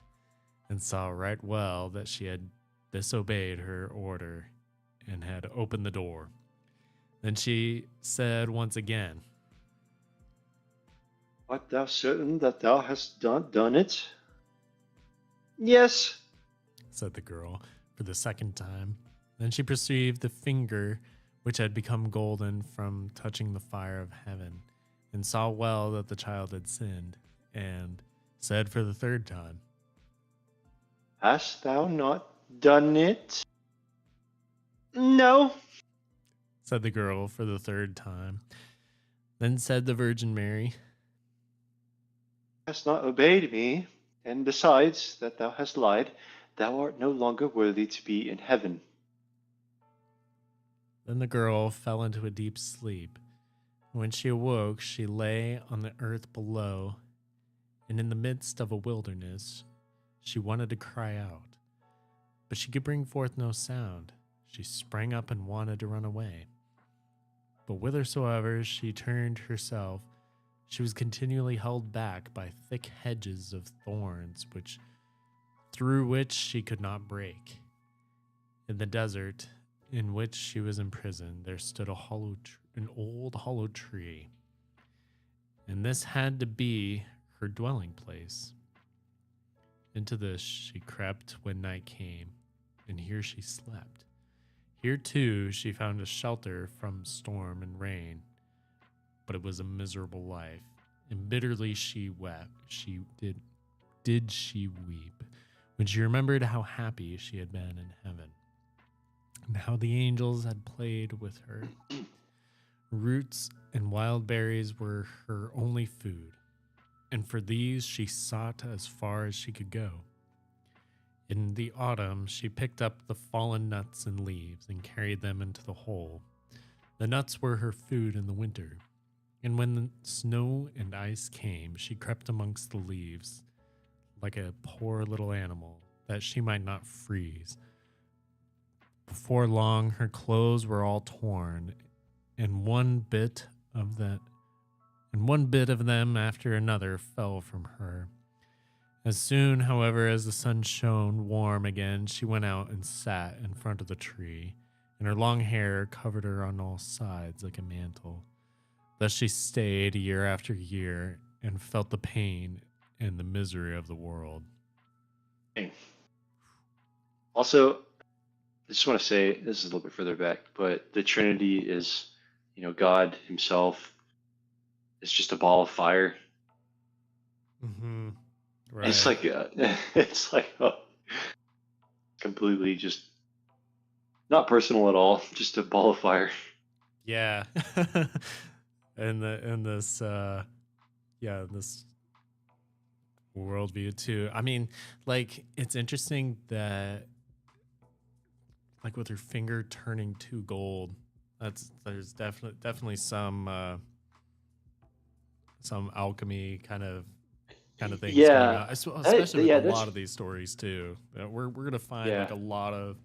and saw right well that she had disobeyed her order and had opened the door. Then she said once again, Art thou certain that thou hast done it? Yes, said the girl for the second time. Then she perceived the finger which had become golden from touching the fire of heaven, and saw well that the child had sinned, and said for the third time, Hast thou not done it? No. said the girl for the third time. Then said the Virgin Mary, Hast not obeyed me, and besides that thou hast lied, thou art no longer worthy to be in heaven. Then the girl fell into a deep sleep. When she awoke, she lay on the earth below, and in the midst of a wilderness. She wanted to cry out, but she could bring forth no sound. She sprang up and wanted to run away. But whithersoever she turned herself, she was continually held back by thick hedges of thorns, through which she could not break. In the desert in which she was imprisoned, there stood an old hollow tree, and this had to be her dwelling place. Into this she crept when night came, and here she slept. Here too she found a shelter from storm and rain, but it was a miserable life, and bitterly she wept. Did she weep when she remembered how happy she had been in heaven, and how the angels had played with her. Roots and wild berries were her only food, and for these she sought as far as she could go. In the autumn, she picked up the fallen nuts and leaves and carried them into the hole. The nuts were her food in the winter, and when the snow and ice came, she crept amongst the leaves like a poor little animal, that she might not freeze. Before long, her clothes were all torn, and one bit of them after another fell from her. As soon, however, as the sun shone warm again, she went out and sat in front of the tree, and her long hair covered her on all sides like a mantle. Thus she stayed year after year and felt the pain and the misery of the world. Also, I just want to say, this is a little bit further back, but the Trinity is, God himself is just a ball of fire. Mm-hmm. Right. It's like completely just not personal at all, just a ball of fire. Yeah. and this worldview too. I mean, like, it's interesting that, like, with her finger turning to gold, there's definitely some alchemy kind of things going on, especially with a lot of these stories too. We're gonna find like a lot of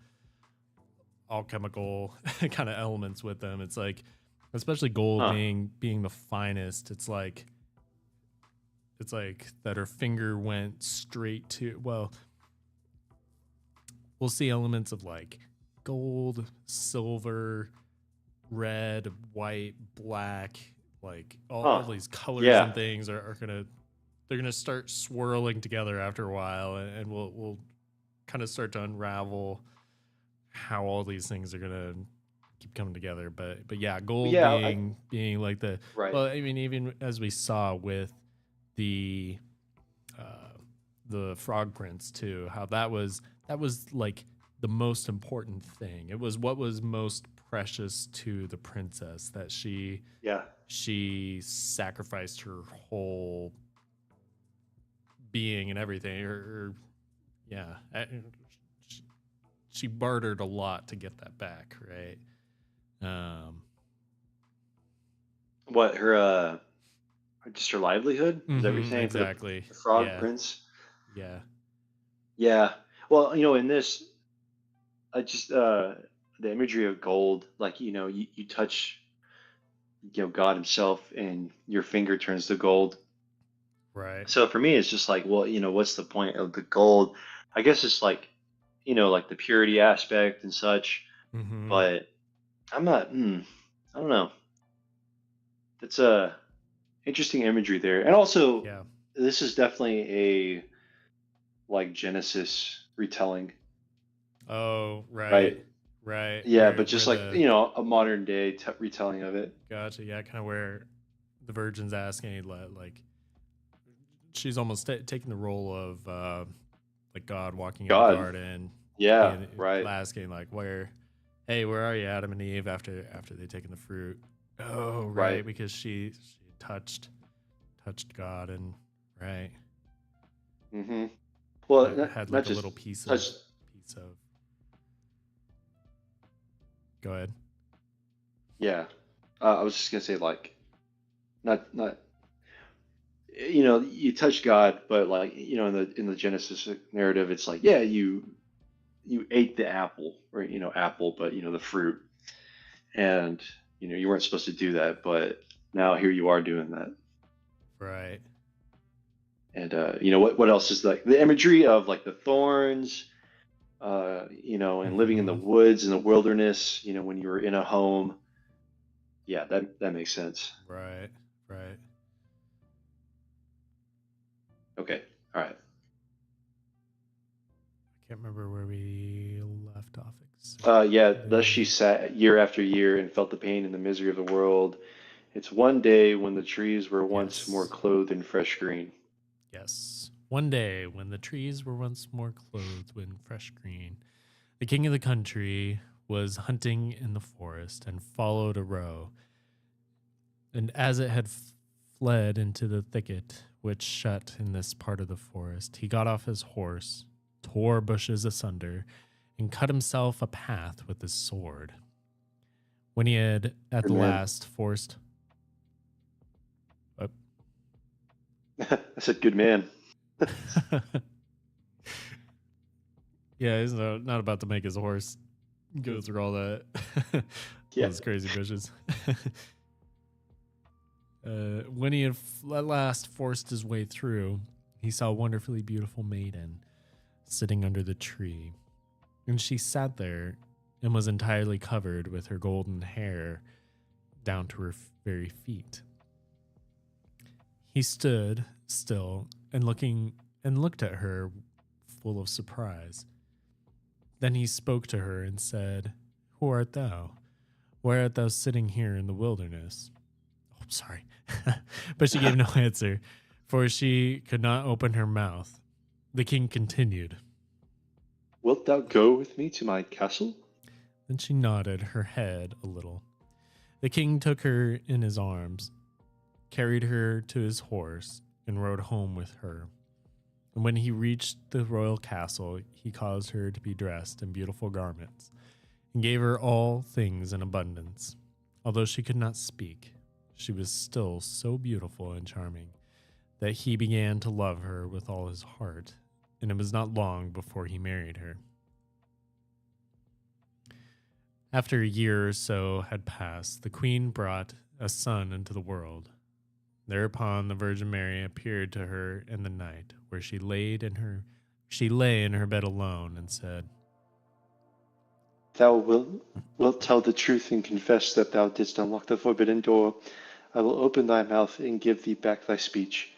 alchemical kind of elements with them. It's like, especially gold being the finest. It's like that her finger went straight to, well, we'll see elements of like gold, silver, red, white, black, like all these colors and things are they're gonna start swirling together after a while, and we'll kind of start to unravel how all these things are gonna keep coming together. But yeah, gold being like the right. Well, I mean, even as we saw with the frog prince too, how that was like the most important thing. It was what was most precious to the princess, that she sacrificed her whole being and everything. She bartered a lot to get that back, right? What, her just her livelihood? Is that what you're saying? Exactly. For the frog prince? Yeah. Well, in this, I just the imagery of gold, like, you touch God himself and your finger turns to gold. Right. So for me, it's just like, well, what's the point of the gold? I guess it's like, like the purity aspect and such. Mm-hmm. But I'm not. I don't know. It's a interesting imagery there, and also, this is definitely a like Genesis retelling. Oh, right. Yeah, but just like a modern day retelling of it. Gotcha. Yeah, kind of where the Virgin's asking, like, she's almost taking the role of like God walking in the garden. Yeah, right. Asking like, where are you, Adam and Eve, after they'd taken the fruit? Oh, right, because she touched God, and right. Mm-hmm. Well, had like a little piece of. Go ahead. Yeah, I was just gonna say, like, not you touch God, but like, in the Genesis narrative, it's like, yeah, you ate the apple, or apple, but the fruit, and you weren't supposed to do that, but now here you are doing that. Right. And what else is like the imagery of like the thorns, and living in the woods in the wilderness, when you were in a home. Yeah, that makes sense. Right, right. Okay, all right. I can't remember where we left off Yeah, thus she exactly. sat year after year and felt the pain and the misery of the world. It's one day when the trees were once more Yes, clothed in fresh green. yes. One day, when the trees were once more clothed in fresh green, the king of the country was hunting in the forest and followed a roe. And as it had fled into the thicket which shut in this part of the forest, he got off his horse, tore bushes asunder, and cut himself a path with his sword. When he had at Good the man. last forced. Uh, I said, good man. yeah, he's not about to make his horse go through all that, all Yeah. those crazy bushes. When he had at last forced his way through, he saw a wonderfully beautiful maiden sitting under the tree. And she sat there and was entirely covered with her golden hair down to her very feet. He stood still and looked at her full of surprise. Then he spoke to her and said, "Who art thou? Why art thou sitting here in the wilderness?" Oh, I'm sorry. But she gave no answer, for she could not open her mouth. The king continued. Wilt thou go with me to my castle? Then she nodded her head a little. The king took her in his arms, carried her to his horse, and rode home with her. And when he reached the royal castle, he caused her to be dressed in beautiful garments, and gave her all things in abundance. Although she could not speak, she was still so beautiful and charming that he began to love her with all his heart, and it was not long before he married her. After a year or so had passed, the queen brought a son into the world. Thereupon the Virgin Mary appeared to her in the night, where she lay in her bed alone, and said, Thou wilt tell the truth and confess that thou didst unlock the forbidden door. I will open thy mouth and give thee back thy speech.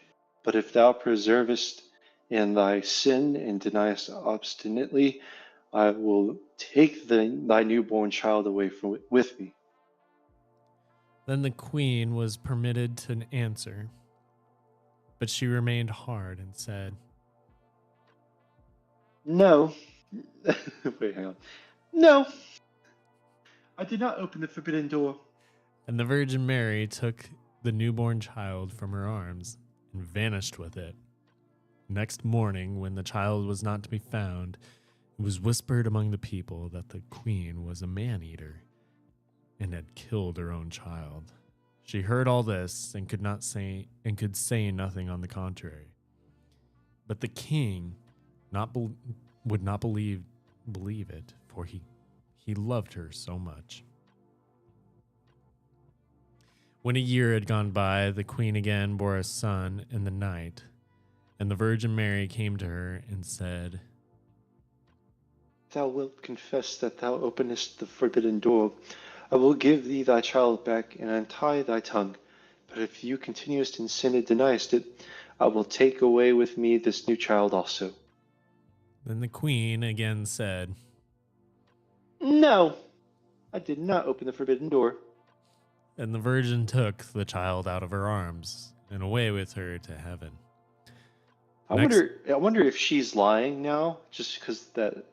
But if thou preservest in thy sin and deniest obstinately, I will take thy newborn child away with me. Then the queen was permitted to answer, but she remained hard and said, No. Wait, hang on. No, I did not open the forbidden door. and the Virgin Mary took the newborn child from her arms and vanished with it. Next morning, when the child was not to be found, it was whispered among the people that the queen was a man-eater and had killed her own child. She heard all this and could say nothing on the contrary. But the king would not believe it, for he loved her so much. When a year had gone by, the queen again bore a son in the night, and the Virgin Mary came to her and said, Thou wilt confess that thou openest the forbidden door. I will give thee thy child back and untie thy tongue. But if you continuest in sin and deniest it, I will take away with me this new child also. Then the queen again said, No, I did not open the forbidden door. and the Virgin took the child out of her arms and away with her to heaven. I Next, wonder if she's lying now, just because that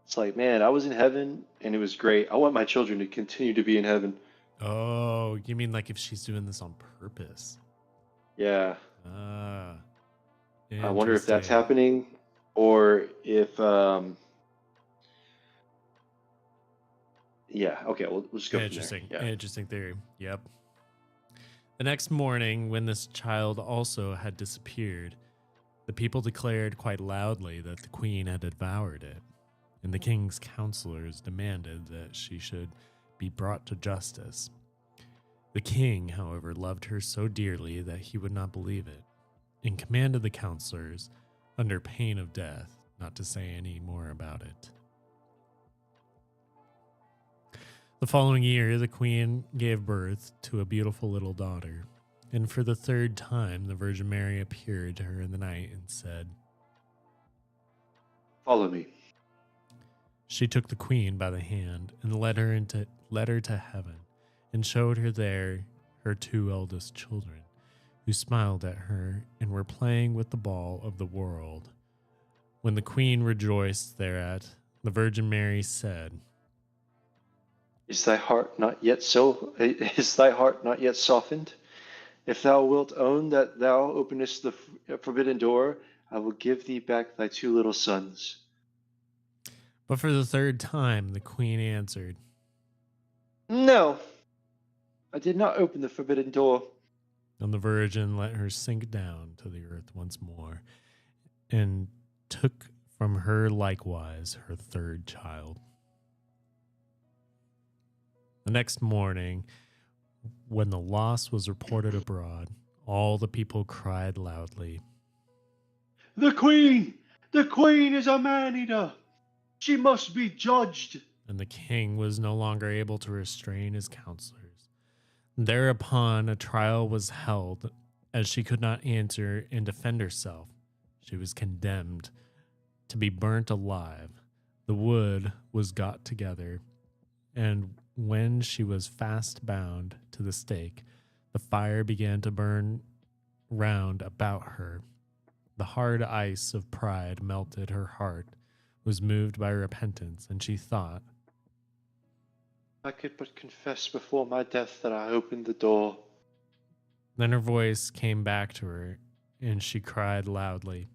it's like, man, I was in heaven and it was great. I want my children to continue to be in heaven. oh, you mean like if she's doing this on purpose? Yeah, Ah, I wonder if that's interesting. happening, or if yeah. Okay, we'll just go from there. Interesting. Yeah. Interesting theory. Yep. The next morning, when this child also had disappeared, the people declared quite loudly that the queen had devoured it, and the king's counselors demanded that she should be brought to justice. The king, however, loved her so dearly that he would not believe it, and commanded the counselors, under pain of death, not to say any more about it. The following year, the queen gave birth to a beautiful little daughter. And for the third time, the Virgin Mary appeared to her in the night and said, Follow me. She took the queen by the hand and led her to heaven, and showed her there her two eldest children, who smiled at her and were playing with the ball of the world. When the queen rejoiced thereat, the Virgin Mary said, Is thy heart not yet softened? If thou wilt own that thou openest the forbidden door, I will give thee back thy two little sons. But for the third time the queen answered, No, I did not open the forbidden door. and the Virgin let her sink down to the earth once more, and took from her likewise her third child. The next morning, when the loss was reported abroad, all the people cried loudly, The queen! The queen is a man-eater! She must be judged! and the king was no longer able to restrain his counselors. Thereupon a trial was held, as she could not answer and defend herself. She was condemned to be burnt alive. The wood was got together, and when she was fast bound to the stake, the fire began to burn round about her. The hard ice of pride melted her heart, was moved by repentance, and she thought, I could but confess before my death that I opened the door. Then her voice came back to her, and she cried loudly,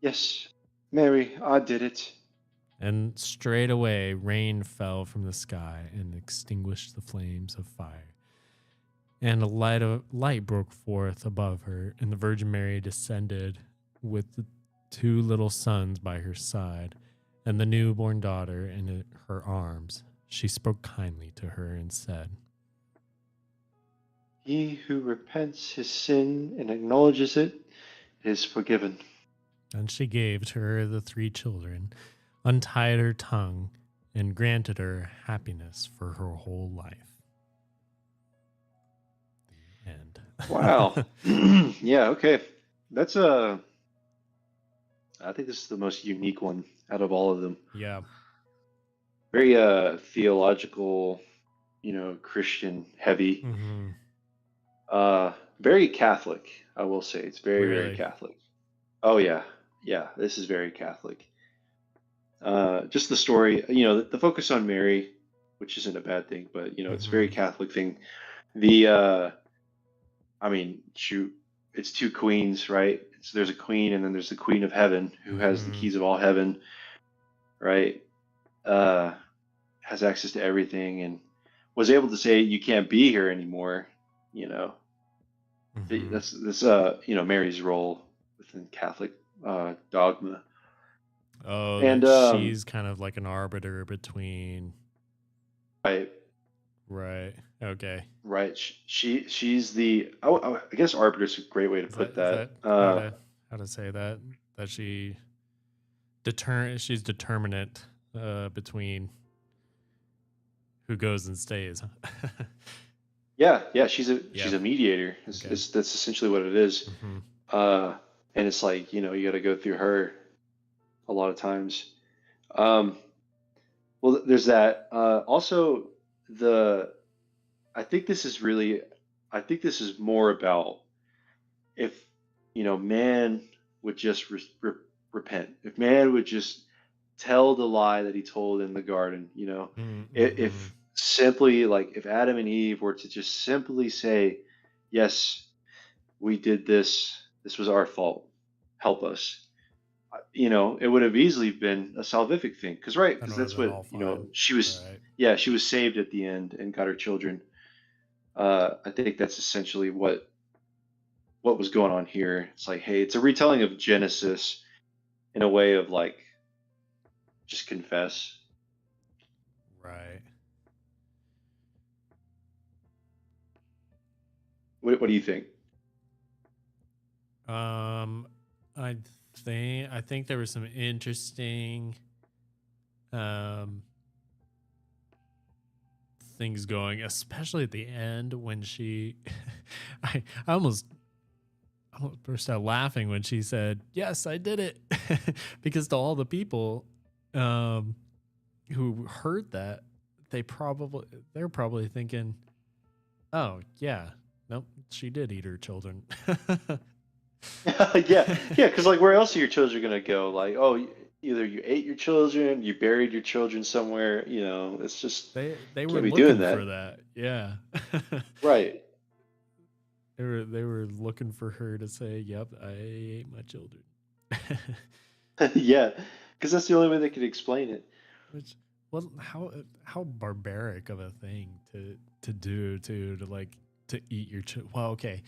Yes, Mary, I did it. and straightway rain fell from the sky and extinguished the flames of fire. And a light broke forth above her, and the Virgin Mary descended with the two little sons by her side, and the newborn daughter in her arms. She spoke kindly to her and said, He who repents his sin and acknowledges it is forgiven. And she gave to her the three children, untied her tongue, and granted her happiness for her whole life. The end. Wow. Yeah, okay. That's I think this is the most unique one out of all of them. Yeah. Very theological, Christian heavy. Mm-hmm. Very Catholic, I will say. It's very, very Really? Catholic. Oh yeah. Yeah, this is very Catholic. Just the story, the focus on Mary, which isn't a bad thing, but it's a very Mm-hmm. Catholic thing. The I mean, shoot, it's two queens, right? There's a queen, and then there's the Queen of Heaven, who has the Mm-hmm. keys of all heaven, right? Uh, has access to everything, and was able to say, "You can't be here anymore." You know, Mm-hmm. that's Mary's role within Catholic dogma, Oh, and that she's kind of like an arbiter between. right, Right. Okay. right. She's the I guess arbiter is a great way to Is put that that. how to say that? That she's determinate between who goes and stays. Yeah, she's Yeah. a mediator. Okay. That's essentially what it is. Mm-hmm. And it's like you got to go through her a lot of times. Um, well, there's that. Also, the I think this is really, I think this is more about if man would just repent. If man would just tell the lie that he told in the garden. Mm-hmm. If simply like if Adam and Eve were to just simply say, yes, we did this. This was our fault. Help us. It would have easily been a salvific thing, because right, That because would have that's been what all fine. she was. Right. Yeah, she was saved at the end and got her children. I think that's essentially what was going on here. It's like, hey, it's a retelling of Genesis in a way of like, just confess. Right. What do you think? I think there was some interesting things going, especially at the end when she, I almost burst out laughing when she said, "Yes, I did it," because to all the people, um, who heard that, they're probably thinking, "Oh yeah, nope, she did eat her children." Yeah, yeah, because like where else are your children gonna go? Like, oh, either you ate your children, you buried your children somewhere, it's just They were can't be doing looking for that. that. Yeah. Right. They were looking for her to say, "Yep, I ate my children." Yeah, because that's the only way they could explain it. Which, well, how barbaric of a thing to do to like to eat your well, okay.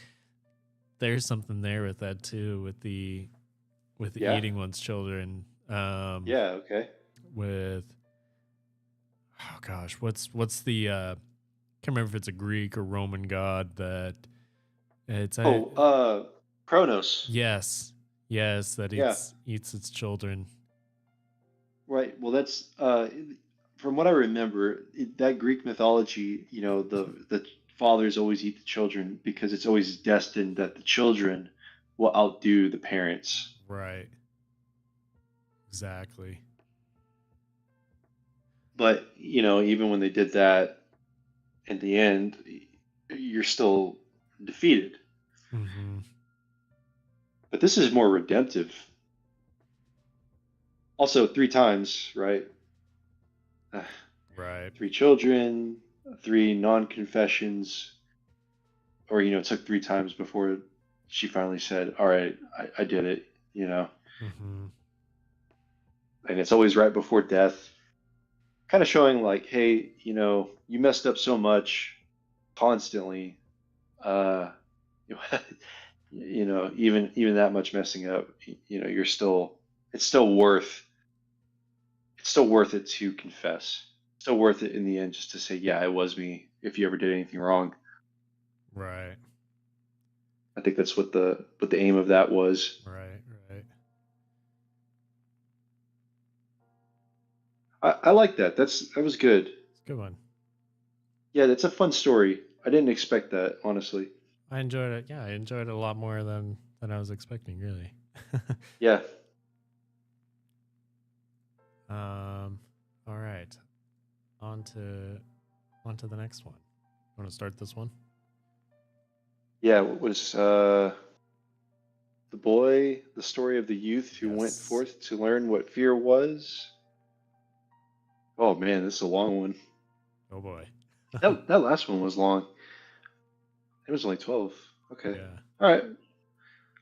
There's something there with that too, with Yeah. eating one's children. Yeah, okay. With oh gosh, what's the can't remember if it's a Greek or Roman god that it's a Oh, Kronos. yes, yes, that Yeah. eats its children. Right. Well, that's from what I remember, that Greek mythology, the fathers always eat the children because it's always destined that the children will outdo the parents. Right. Exactly. But, even when they did that in the end, you're still defeated. Mm-hmm. But this is more redemptive. Also, three times, right? Uh, Right. Three children, three non-confessions, or it took three times before she finally said, "All right, I did it," Mm-hmm. and it's always right before death, kind of showing like, hey, you messed up so much constantly, uh, even that much messing up, you're still, it's still worth, it's still worth it to confess. Still worth it in the end, just to say, yeah, it was me. If you ever did anything wrong, Right. I think that's what the aim of that was. Right. Right. I like that. That was good. It's a good one. Yeah, that's a fun story. I didn't expect that, honestly. I enjoyed it. Yeah, I enjoyed it a lot more than I was expecting, really. Yeah. All right. On to the next one. Want to start this one? Yeah, what was the story of the youth who went Yes. forth to learn what fear was? Oh man, this is a long one. Oh boy. That last one was long. It was only 12. Okay. Yeah. All right.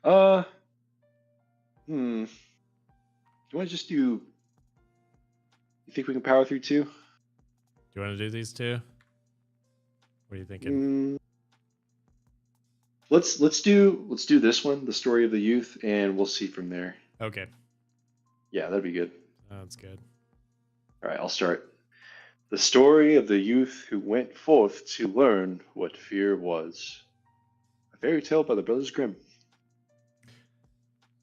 Uh, hmm. You want to just do? You think we can power through two? Do you want to do these two? What are you thinking? Mm, let's do this one, the story of the youth, and we'll see from there. Okay. Yeah, that'd be good. That's good. All right, I'll start. The story of the youth who went forth to learn what fear was. A fairy tale by the Brothers Grimm. A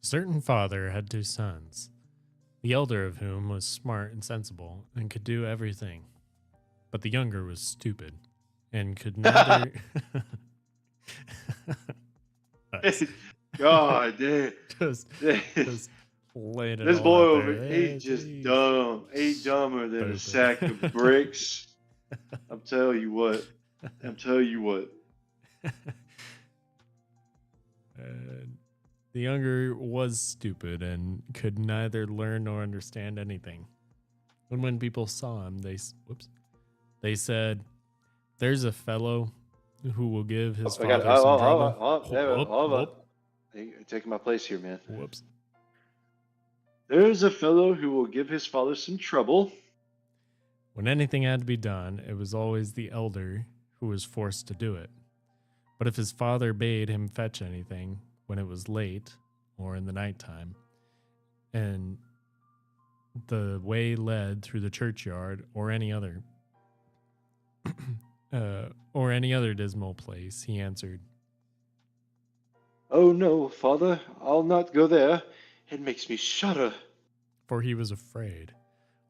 certain father had two sons, the elder of whom was smart and sensible and could do everything, but the younger was stupid and could neither. Nice. God damn. just laying it This all boy out over, there. he's Hey, just geez. dumb. He's dumber than a sack of bricks. I'm telling you what. I'm telling you what. The younger was stupid and could neither learn nor understand anything. And when people saw him, they said, "There's a fellow who will give his I got. father some trouble." Hold on. You're taking my place here, man. Whoops. There's a fellow who will give his father some trouble. When anything had to be done, it was always the elder who was forced to do it. But if his father bade him fetch anything when it was late or in the nighttime, and the way led through the churchyard or any other dismal place, he answered, Oh no, father, I'll not go there. It makes me shudder. for he was afraid.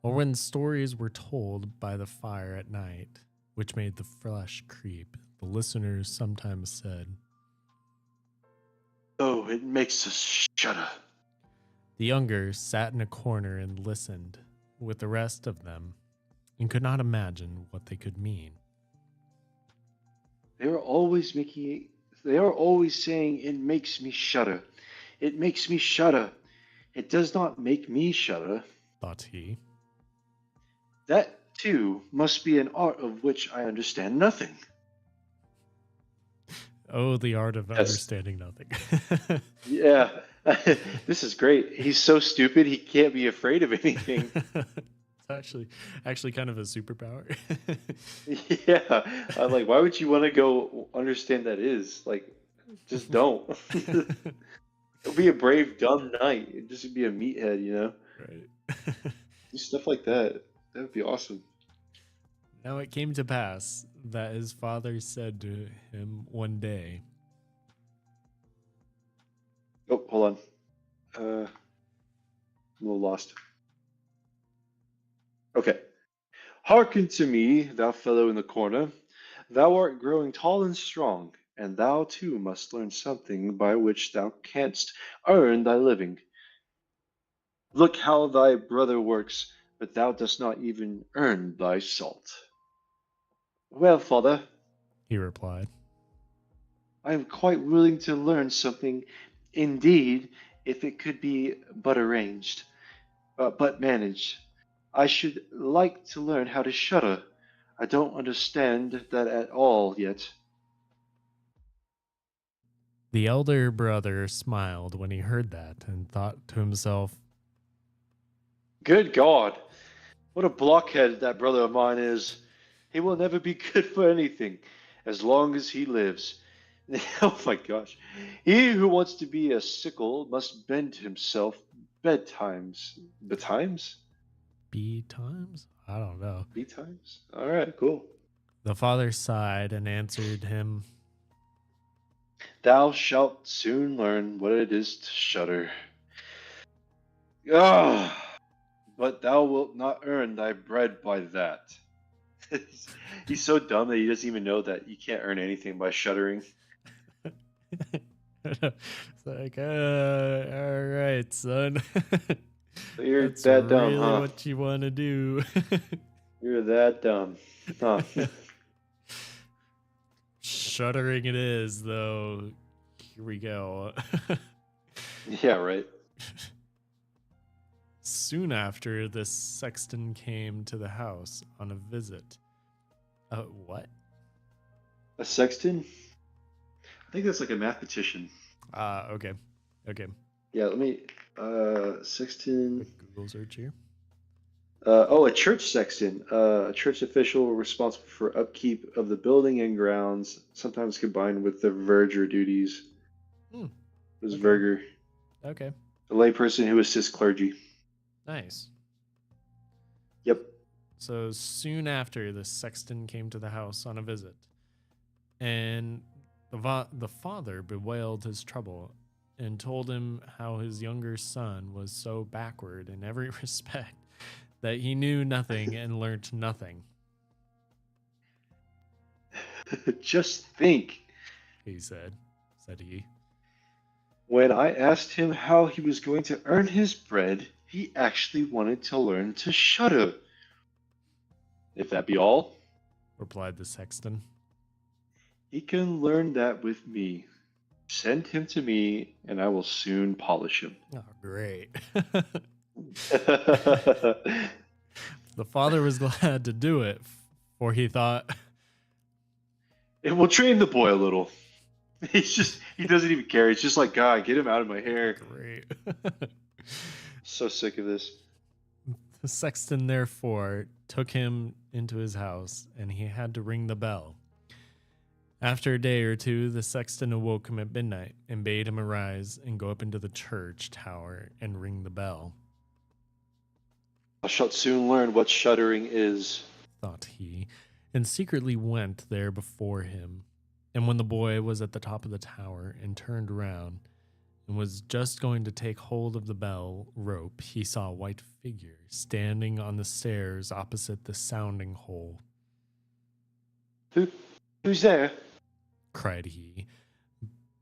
Or when stories were told by the fire at night, which made the flesh creep. The listeners sometimes said, Oh, it makes us shudder. The younger sat in a corner and listened with the rest of them and could not imagine what they could mean. They are always saying it makes me shudder. It makes me shudder. It does not make me shudder. Thought he. That, too, must be an art of which I understand nothing. Oh, the art of Yes. understanding nothing. Yeah, this is great. He's so stupid, he can't be afraid of anything. It's actually kind of a superpower. Yeah, I'm like, why would you want to go understand that is? Like, just don't. It'll be a brave, dumb knight. It'd just be a meathead, you know? Right. Do stuff like that. That would be awesome. Now it came to pass that his father said to him one day, Oh, hold on. I'm a little lost. Okay. Hearken to me, thou fellow in the corner. Thou art growing tall and strong, and thou too must learn something by which thou canst earn thy living. Look how thy brother works, but thou dost not even earn thy salt. Well, father, he replied, I am quite willing to learn something, indeed, if it could be but arranged, but managed. I should like to learn how to shudder. I don't understand that at all yet. The elder brother smiled when he heard that and thought to himself, Good God, what a blockhead that brother of mine is. He will never be good for anything as long as he lives. Oh my gosh. He who wants to be a sickle must bend himself betimes. Betimes? B times? I don't know. Betimes? All right, cool. The father sighed and answered him, Thou shalt soon learn what it is to shudder. Ah, but thou wilt not earn thy bread by that. He's so dumb that he doesn't even know that you can't earn anything by shuddering. It's like, all right, son. So you're That's that dumb, really huh? what you want to do. You're that dumb, huh? Shuddering it is, though. Here we go. Yeah, right. Soon after, the sexton came to the house on a visit. What? A sexton? I think that's like a mathematician. Okay. Okay. Yeah, let me. Sexton. Quick Google search here. A church sexton, a church official responsible for upkeep of the building and grounds, sometimes combined with the verger duties. It was Okay. verger, Okay. a layperson who assists clergy. Nice. Yep. So soon after, the sexton came to the house on a visit, and the father bewailed his trouble and told him how his younger son was so backward in every respect that he knew nothing and learnt nothing. Just think. Said he. When I asked him how he was going to earn his bread, he actually wanted to learn to shudder. If that be all, Replied the sexton. he can learn that with me. Send him to me, and I will soon polish him. Oh, great. The father was glad to do it, for he thought, It will train the boy a little. He doesn't even care. He's just like, God, get him out of my hair. great. So sick of this. The sexton therefore took him into his house, and he had to ring the bell. After a day or two, the sexton awoke him at midnight and bade him arise and go up into the church tower and ring the bell. I shall soon learn what shuddering is, thought he, and secretly went there before him. And when the boy was at the top of the tower and turned round and was just going to take hold of the bell rope, he saw a white figure standing on the stairs opposite the sounding hole. Who, who's there? cried he.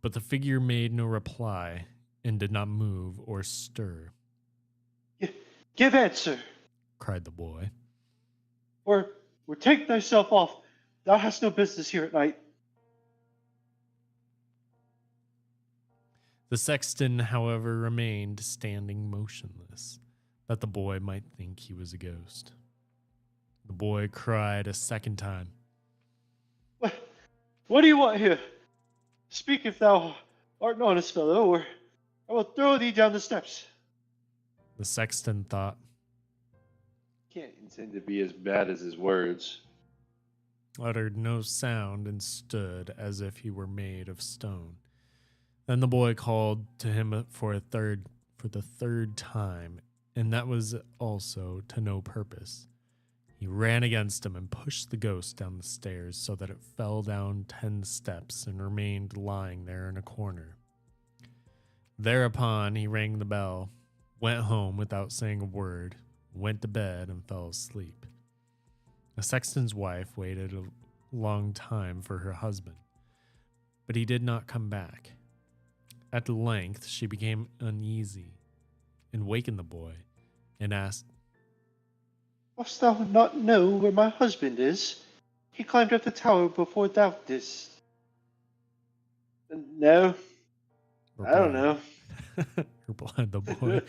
But the figure made no reply and did not move or stir, Give answer, cried the boy. or take thyself off. Thou hast no business here at night. The sexton, however, remained standing motionless, that the boy might think he was a ghost. The boy cried a second time. What do you want here? Speak if thou art an honest fellow, or I will throw thee down the steps. The sexton thought. Can't intend to be as bad as his words. Uttered no sound, and stood as if he were made of stone. Then the boy called to him for the third time, and that was also to no purpose. He ran against him and pushed the ghost down the stairs so that it fell down 10 steps and remained lying there in a corner. Thereupon he rang the bell, went home without saying a word, went to bed, and fell asleep. The sexton's wife waited a long time for her husband, but he did not come back. At length she became uneasy and wakened the boy and asked, Dost thou not know where my husband is? He climbed up the tower before thou didst. No, I don't know. replied the boy.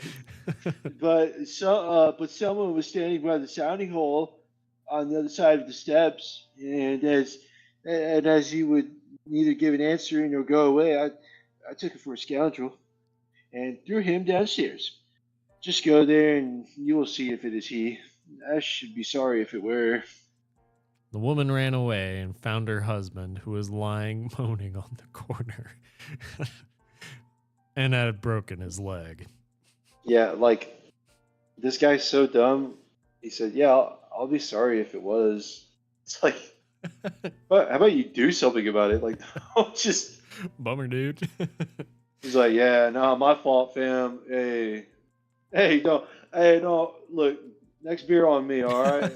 But someone was standing by the sounding hole on the other side of the steps, and as he would neither give an answer or go away, I took it for a scoundrel and threw him downstairs. Just go there, and you will see if it is he. I should be sorry if it were. The woman ran away and found her husband, who was lying moaning on the corner and had broken his leg. Yeah, like, this guy's so dumb. He said, yeah, I'll be sorry if it was. It's like, how about you do something about it? Like, don't just... Bummer, dude. He's like, yeah, no, my fault, fam. Hey, no, look, next beer on me, all right?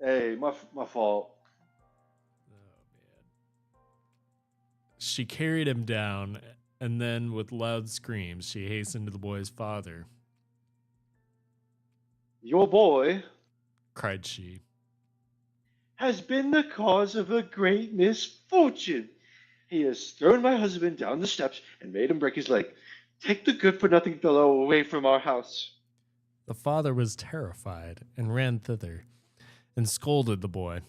Hey, my fault. Oh, man. She carried him down, and then with loud screams, she hastened to the boy's father. Your boy, cried she, has been the cause of a great misfortune. He has thrown my husband down the steps and made him break his leg. Take the good-for-nothing fellow away from our house. The father was terrified and ran thither and scolded the boy.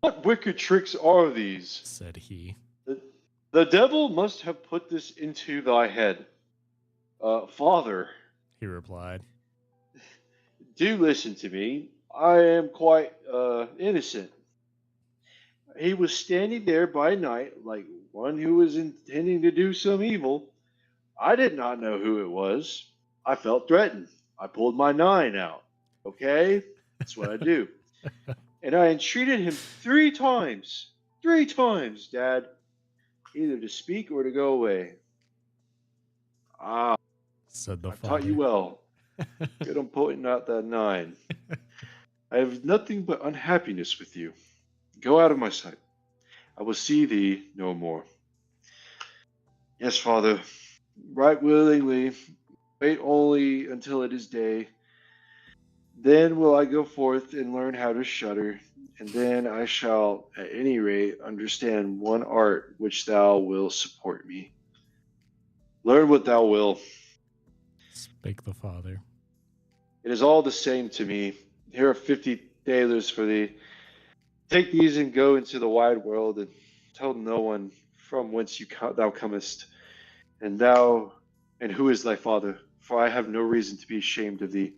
What wicked tricks are these? Said he. The devil must have put this into thy head. Father, he replied, do listen to me. I am quite innocent. He was standing there by night like one who was intending to do some evil. I did not know who it was. I felt threatened. I pulled my 9 out. Okay? That's what I do. And I entreated him 3 times. 3 times, Dad. Either to speak or to go away. Ah, said the I father. taught you well. Good on pointing out that 9. I have nothing but unhappiness with you. Go out of my sight. I will see thee no more. Yes, Father, right willingly. Wait only until it is day. Then will I go forth and learn how to shudder, and then I shall, at any rate, understand one art which thou will support me. Learn what thou will. Spake the father. It is all the same to me. Here are 50 thalers for thee. Take these and go into the wide world, and tell no one from whence thou comest, and who is thy father, for I have no reason to be ashamed of thee.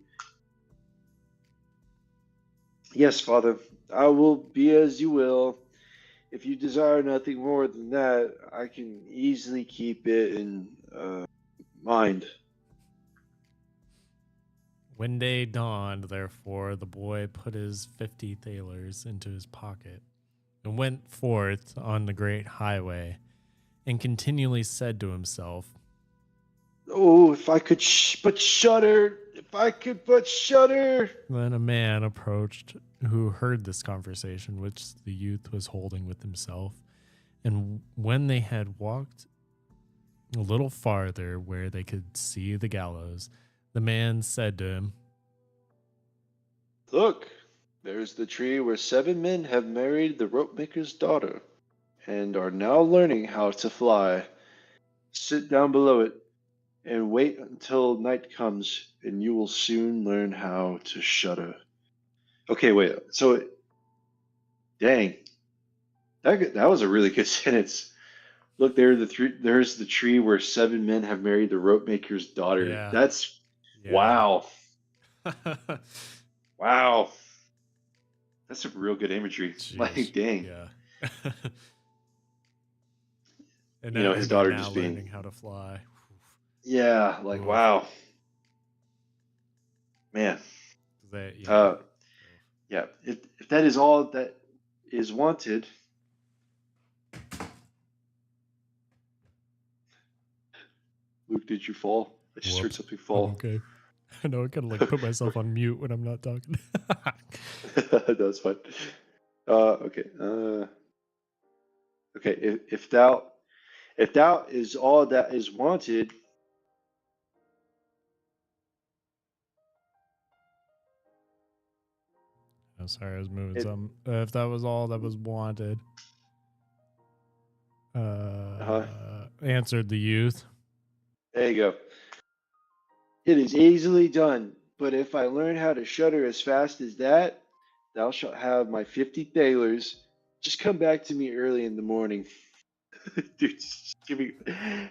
Yes, Father, I will be as you will. If you desire nothing more than that, I can easily keep it in mind. When day dawned, therefore, the boy put his 50 thalers into his pocket and went forth on the great highway and continually said to himself, Oh, if I could but shudder, if I could but shudder. Then a man approached who heard this conversation, which the youth was holding with himself. And when they had walked a little farther where they could see the gallows, the man said to him, Look, there's the tree where 7 men have married the rope maker's daughter and are now learning how to fly. Sit down below it and wait until night comes, and you will soon learn how to shudder. Okay, wait. So, dang, that was a really good sentence. Look, there's the tree where 7 men have married the rope maker's daughter. Yeah. That's yeah. wow, wow. That's some real good imagery. Jeez. Like, dang. Yeah. And You know, his daughter just learning being how to fly. Yeah, like Oof. wow, man. Yeah. Yeah. If that is all that is wanted, Luke, did you fall? I just heard Whoops. something fall. Okay. I know I gotta like put myself on mute when I'm not talking. That's fine. Okay. Okay. If thou is all that is wanted, I'm sorry, I was moving it, some. If that was all that was wanted, answered the youth. there you go. It is easily done, but if I learn how to shudder as fast as that, thou shalt have my 50 thalers. Just come back to me early in the morning. Dude, just giving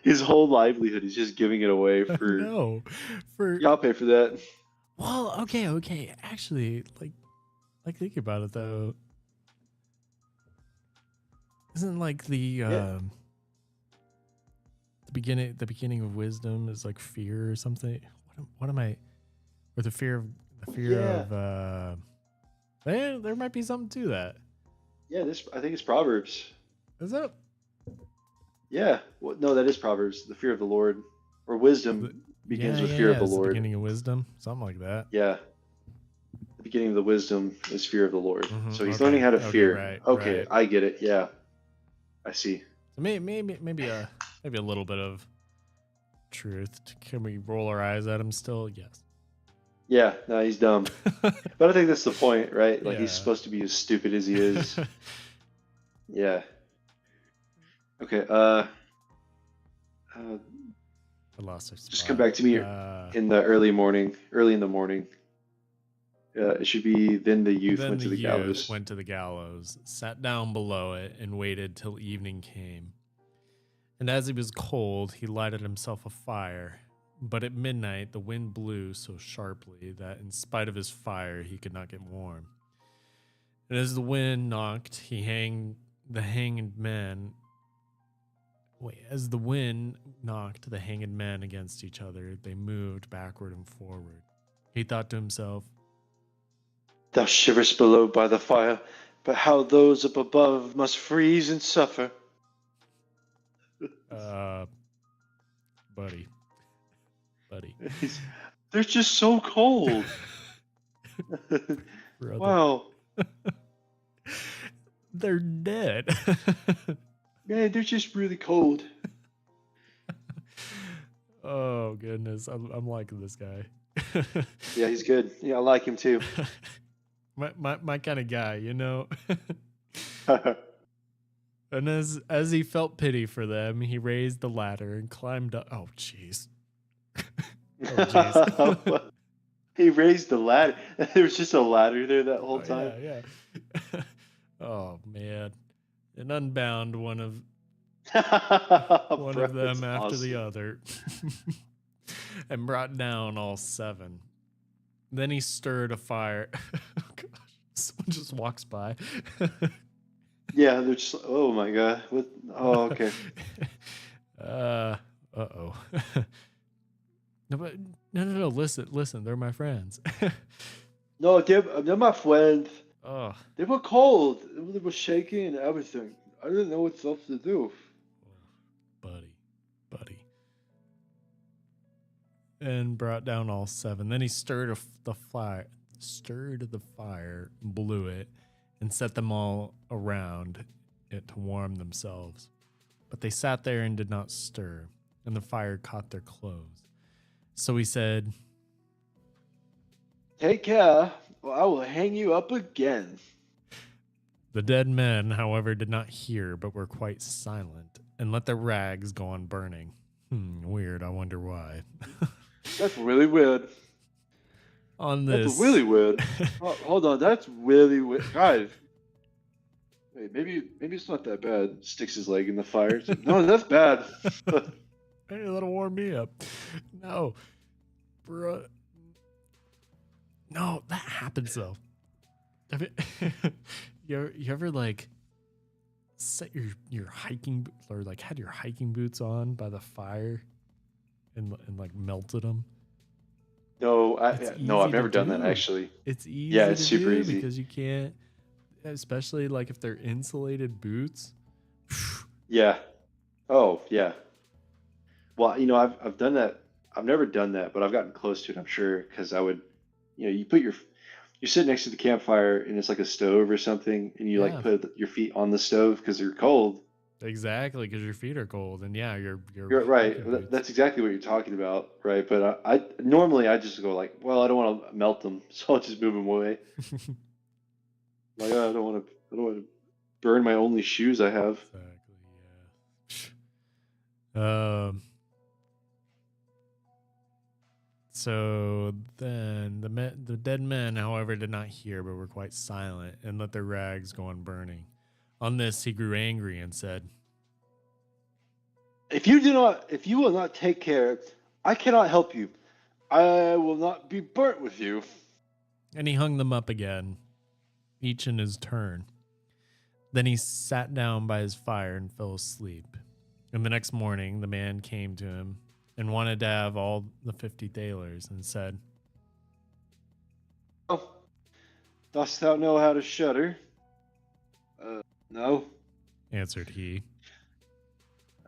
his whole livelihood is just giving it away for. No, Yeah, I'll pay for that. Well, okay. Actually, like think about it though. Isn't like the beginning of wisdom is like fear or something? What am I? Or the fear of there might be something to that. Yeah, I think it's Proverbs. Is that? Yeah. Well, no, that is Proverbs. The fear of the Lord, or wisdom begins with fear of the Lord. The beginning of wisdom, something like that. Yeah. The beginning of the wisdom is fear of the Lord. Mm-hmm. So he's learning how to fear. Right, okay, right. I get it. Yeah, I see. So maybe a little bit of truth. Can we roll our eyes at him still? Yes. Yeah, no, he's dumb. But I think that's the point, right? Like, Yeah. he's supposed to be as stupid as he is. Yeah. Okay, I lost our spot. just come back to me in the early in the morning. It should be, then the youth went to the gallows. Went to the gallows, sat down below it, and waited till evening came. And as he was cold, he lighted himself a fire. But at midnight, the wind blew so sharply that in spite of his fire, he could not get warm. And as the wind knocked, the hanged men against each other, they moved backward and forward. He thought to himself, Thou shiverest below by the fire, but how those up above must freeze and suffer. buddy. They're just so cold. Wow. They're dead. Man, they're just really cold. Oh, goodness. I'm liking this guy. Yeah, he's good. Yeah, I like him too. my kind of guy, you know? And as he felt pity for them, he raised the ladder and climbed up. Oh, jeez. He raised the ladder. There was just a ladder there that whole time. Yeah. Oh, man. And unbound one of them after the other and brought down all 7. Then he stirred a fire. Oh, gosh. Someone just walks by. Yeah, they're just, oh my God. What? Oh, okay. Uh-oh. No, listen, they're my friends. No, they're my friends. Oh. They were cold. They were shaking and everything. I didn't know what else to do. Buddy. and brought down all 7. Then he stirred the fire, blew it, and set them all around it to warm themselves. But they sat there and did not stir, and the fire caught their clothes. So he said, "Take care, or I will hang you up again." The dead men, however, did not hear, but were quite silent, and let their rags go on burning. Weird, I wonder why. That's really weird. On this... That's really weird. Oh, hold on, that's really weird. Guys, wait, maybe it's not that bad. Sticks his leg in the fire. No, that's bad. Hey, that'll warm me up. No. Bro. No, that happens, though. I mean, you ever like set your hiking or like had your hiking boots on by the fire and like melted them? No, I've never done that actually. It's easy. Yeah, it's to super do easy because you can't, especially like if they're insulated boots. Yeah. Oh, yeah. Well, I've done that. I've never done that, but I've gotten close to it, I'm sure, because I would, you put you sit next to the campfire and it's like a stove or something, and you like put your feet on the stove because they're cold. Exactly, because your feet are cold, and yeah, you're right. That's exactly what you're talking about, right? But I normally I just go like, well, I don't want to melt them, so I'll just move them away. Like, I don't want to burn my only shoes I have. Exactly. So then the dead men, however, did not hear, but were quite silent, and let their rags go on burning. On this, he grew angry and said, If you will not take care, I cannot help you. I will not be burnt with you. And he hung them up again, each in his turn. Then he sat down by his fire and fell asleep. And the next morning, the man came to him and wanted to have all the 50 thalers, and said, "Oh, dost thou know how to shudder?" No, answered he.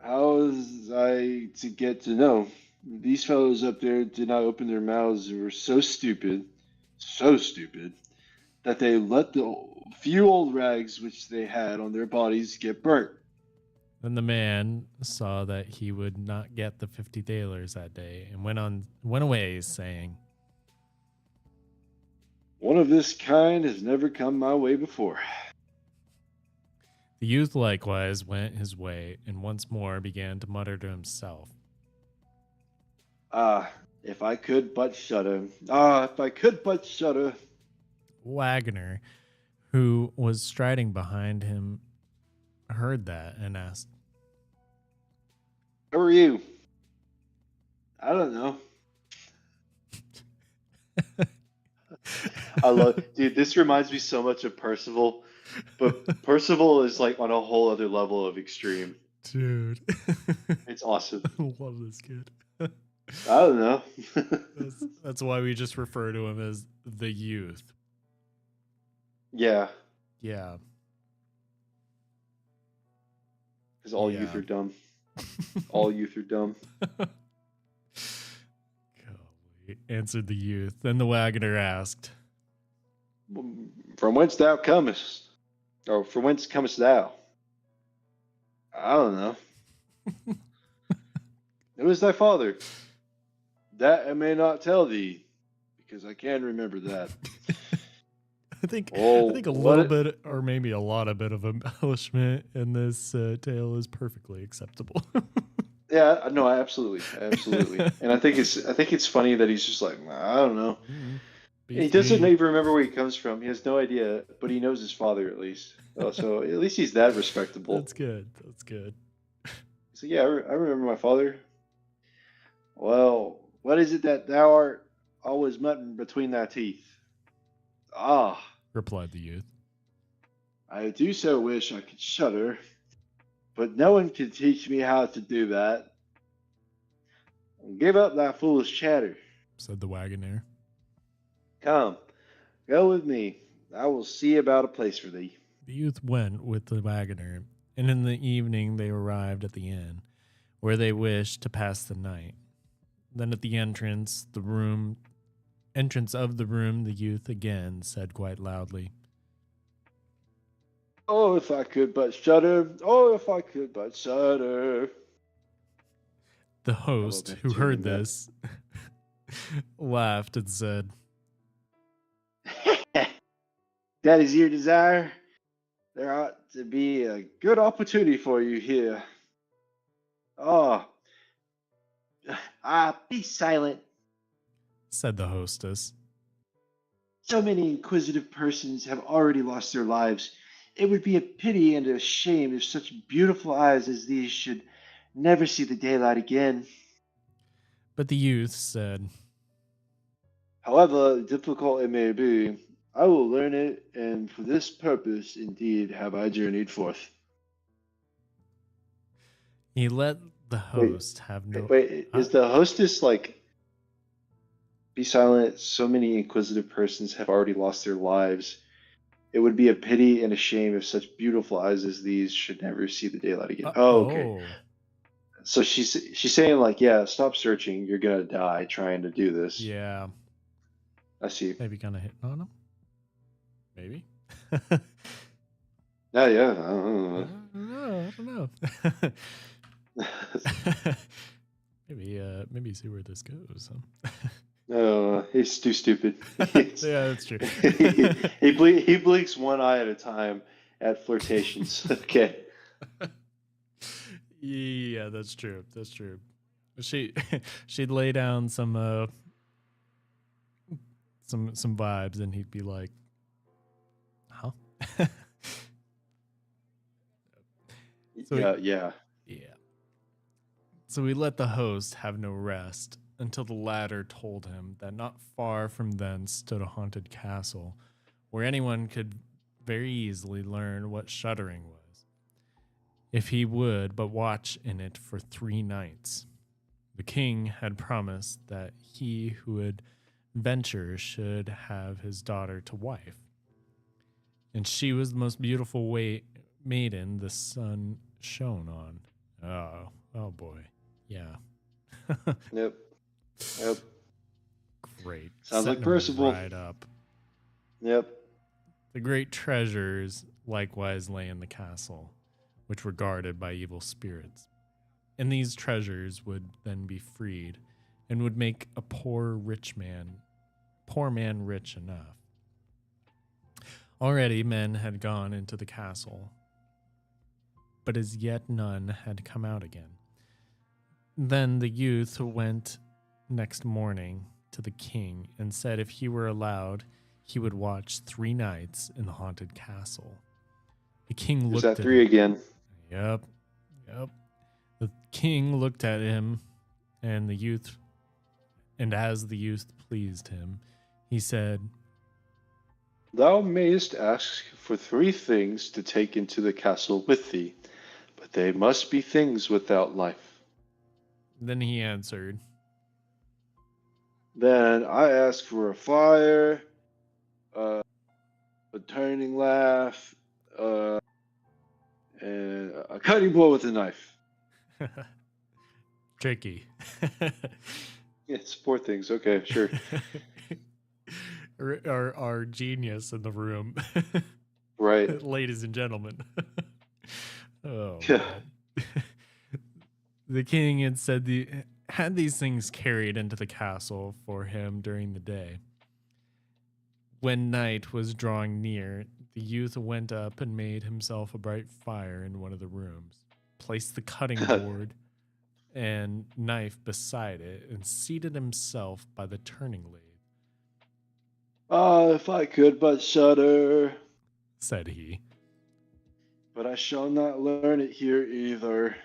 How was I to get to know? These fellows up there did not open their mouths and were so stupid, that they let the few old rags which they had on their bodies get burnt. Then the man saw that he would not get the 50 thalers that day, and went away, saying, One of this kind has never come my way before. The youth likewise went his way, and once more began to mutter to himself, If I could but shudder. If I could but shudder. Wagner, who was striding behind him, heard that and asked, Who are you? I don't know. I love, dude, this reminds me so much of Percival, but Percival is like on a whole other level of extreme. Dude. It's awesome. I love this kid. I don't know. That's why we just refer to him as the youth. Yeah. Yeah. Because all youth are dumb. All youth are dumb. Golly, answered the youth. Then the wagoner asked, From whence thou comest? Or from whence comest thou? I don't know. Who is thy father? That I may not tell thee, because I can remember that. I think a little bit, or maybe a lot of bit of embellishment in this tale is perfectly acceptable. Yeah, no, absolutely. And I think it's funny that he's just like, I don't know. Mm-hmm. He doesn't even remember where he comes from. He has no idea, but he knows his father at least. So at least he's that respectable. That's good. So yeah, I remember my father. Well, what is it that thou art always muttering between thy teeth? Replied the youth. I do so wish I could shudder, but no one can teach me how to do that. Give up thy foolish chatter, said the wagoner. Come, go with me. I will see about a place for thee. The youth went with the wagoner, and in the evening they arrived at the inn, where they wished to pass the night. Then at the entrance of the room, the youth again said quite loudly, Oh, if I could but shudder. Oh, if I could but shudder. The I love host, who tuning heard that. this, laughed and said, That is your desire. There ought to be a good opportunity for you here. Oh, be silent. said the hostess. So many inquisitive persons have already lost their lives. It would be a pity and a shame if such beautiful eyes as these should never see the daylight again. But the youth said, However difficult it may be, I will learn it, and for this purpose indeed have I journeyed forth. he let the Wait, host have no. wait, is the hostess like, be silent? So many inquisitive persons have already lost their lives. It would be a pity and a shame if such beautiful eyes as these should never see the daylight again. Oh, okay. Oh, So she's saying like, yeah, stop searching. You're gonna die trying to do this. yeah. I see. Maybe kind of hitting on him. Maybe. Yeah. I don't know. Maybe see where this goes. Huh? No, he's too stupid. Yeah, that's true. He blinks one eye at a time at flirtations. Okay. Yeah, that's true. That's true. She'd lay down some vibes, and he'd be like, "Huh?" Yeah. So he let the host have no rest until the latter told him that not far from thence stood a haunted castle, where anyone could very easily learn what shuddering was, if he would but watch in it for 3 nights. The king had promised that he who would venture should have his daughter to wife, and she was the most beautiful maiden the sun shone on. Oh boy, yeah. Yep. Great. Sounds like Setting 'em Percival. right up. Yep. The great treasures likewise lay in the castle, which were guarded by evil spirits. And these treasures would then be freed and would make a poor man rich enough. Already men had gone into the castle, but as yet none had come out again. Then the youth went next morning to the king and said if he were allowed, he would watch 3 nights in the haunted castle. The king looked Is that at 3 him. again? Yep. The king looked at him, and as the youth pleased him, he said, Thou mayest ask for 3 things to take into the castle with thee, but they must be things without life. Then he answered, Then I ask for a fire, a turning laugh, and a cutting blow with a knife. tricky. It's 4 things. Okay, sure. our genius in the room. Right. Ladies and gentlemen. Oh, Yeah. The king had these things carried into the castle for him during the day. When night was drawing near, the youth went up and made himself a bright fire in one of the rooms, placed the cutting board and knife beside it, and seated himself by the turning lathe. If I could but shudder, Said he. but I shall not learn it here either.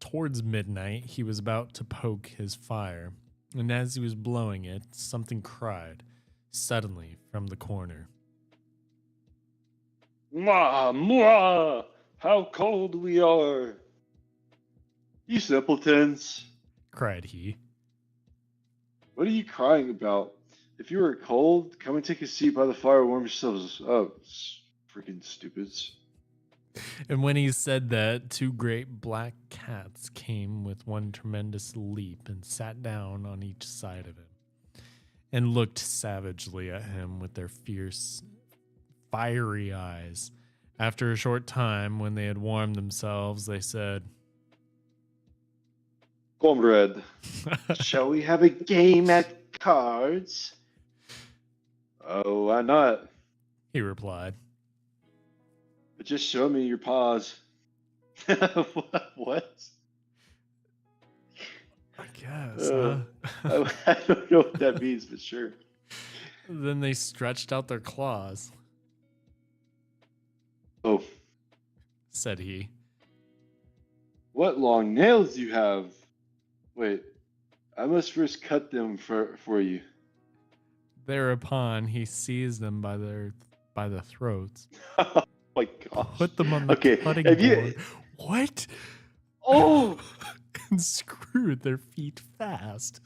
Towards midnight, he was about to poke his fire, and as he was blowing it, something cried suddenly from the corner. Mwah, mwah! How cold we are! You simpletons! Cried he. What are you crying about? If you are cold, come and take a seat by the fire, warm yourselves up. Freaking stupids. And when he said that, two great black cats came with one tremendous leap and sat down on each side of him and looked savagely at him with their fierce, fiery eyes. After a short time, when they had warmed themselves, they said, Comrade, shall we have a game at cards? Oh, why not? he replied. But just show me your paws. What? I guess. I don't know what that means, but sure. Then they stretched out their claws, Oh, said he. what long nails you have. Wait, I must first cut them for you. Thereupon he seized them by the throats, Oh my gosh. put them on the cutting have you- board. What? Oh! And screwed their feet fast.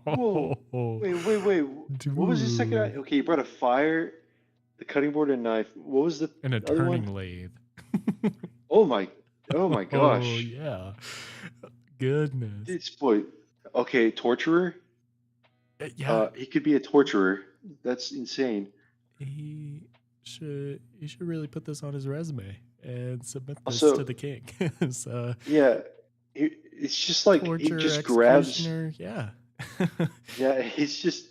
Whoa. Wait. What was the second? Dude. Okay, you brought a fire, the cutting board, and knife. What was the And a other turning one? lathe. Oh my gosh. Oh yeah. Goodness. It's boy. Okay, torturer. Yeah. He could be a torturer. That's insane. He should really put this on his resume and submit this Also- to the king. So Yeah, it's just like he torture, just grabs. executioner, yeah. Yeah, it's just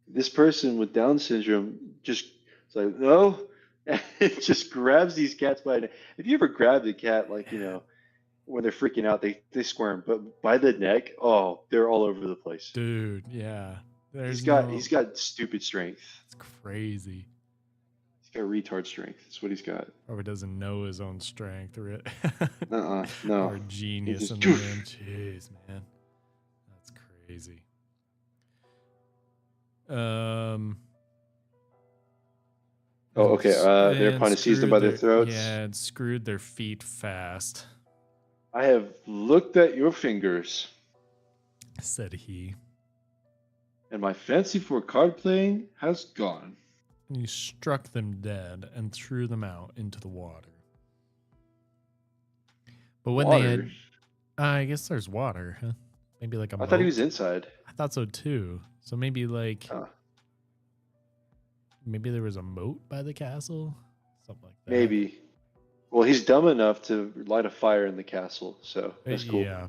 this person with Down syndrome just it's like no, and it just grabs these cats by. If you ever grabbed a cat, like when they're freaking out, they squirm, but by the neck, oh, they're all over the place. Dude, yeah. He's got stupid strength. It's crazy. He's got retard strength. That's what he's got. Probably doesn't know his own strength or No. or genius just in the man. Jeez, man. That's crazy. Oh, okay. Thereupon he seized them by their throats. Yeah, and screwed their feet fast, I have looked at your fingers, said he. and my fancy for card playing has gone. And he struck them dead and threw them out into the water. But when they had, I guess there's water, huh? Maybe like a I thought he moat? was inside. I thought so too. So maybe like, maybe there was a moat by the castle, something like that. Maybe. Well, he's dumb enough to light a fire in the castle, so that's cool. Yeah.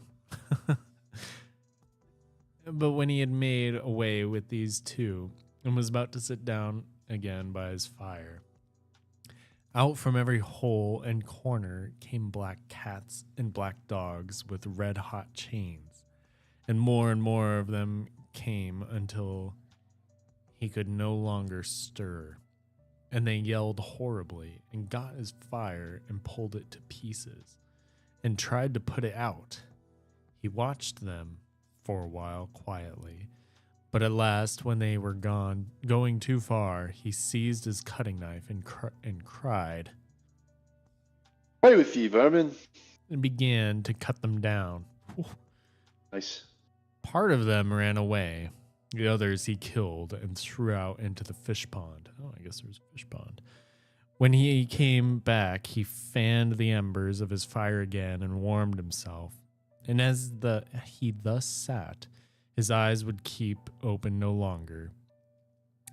But when he had made away with these two and was about to sit down again by his fire, out from every hole and corner came black cats and black dogs with red-hot chains, and more of them came until he could no longer stir. And they yelled horribly and got his fire and pulled it to pieces and tried to put it out. He watched them for a while quietly, but at last, when they were going too far, he seized his cutting knife and cried, Play with you, vermin. and began to cut them down. Nice. Part of them ran away. The others he killed and threw out into the fish pond. Oh, I guess there was a fish pond. When he came back, he fanned the embers of his fire again and warmed himself. And as he thus sat, his eyes would keep open no longer,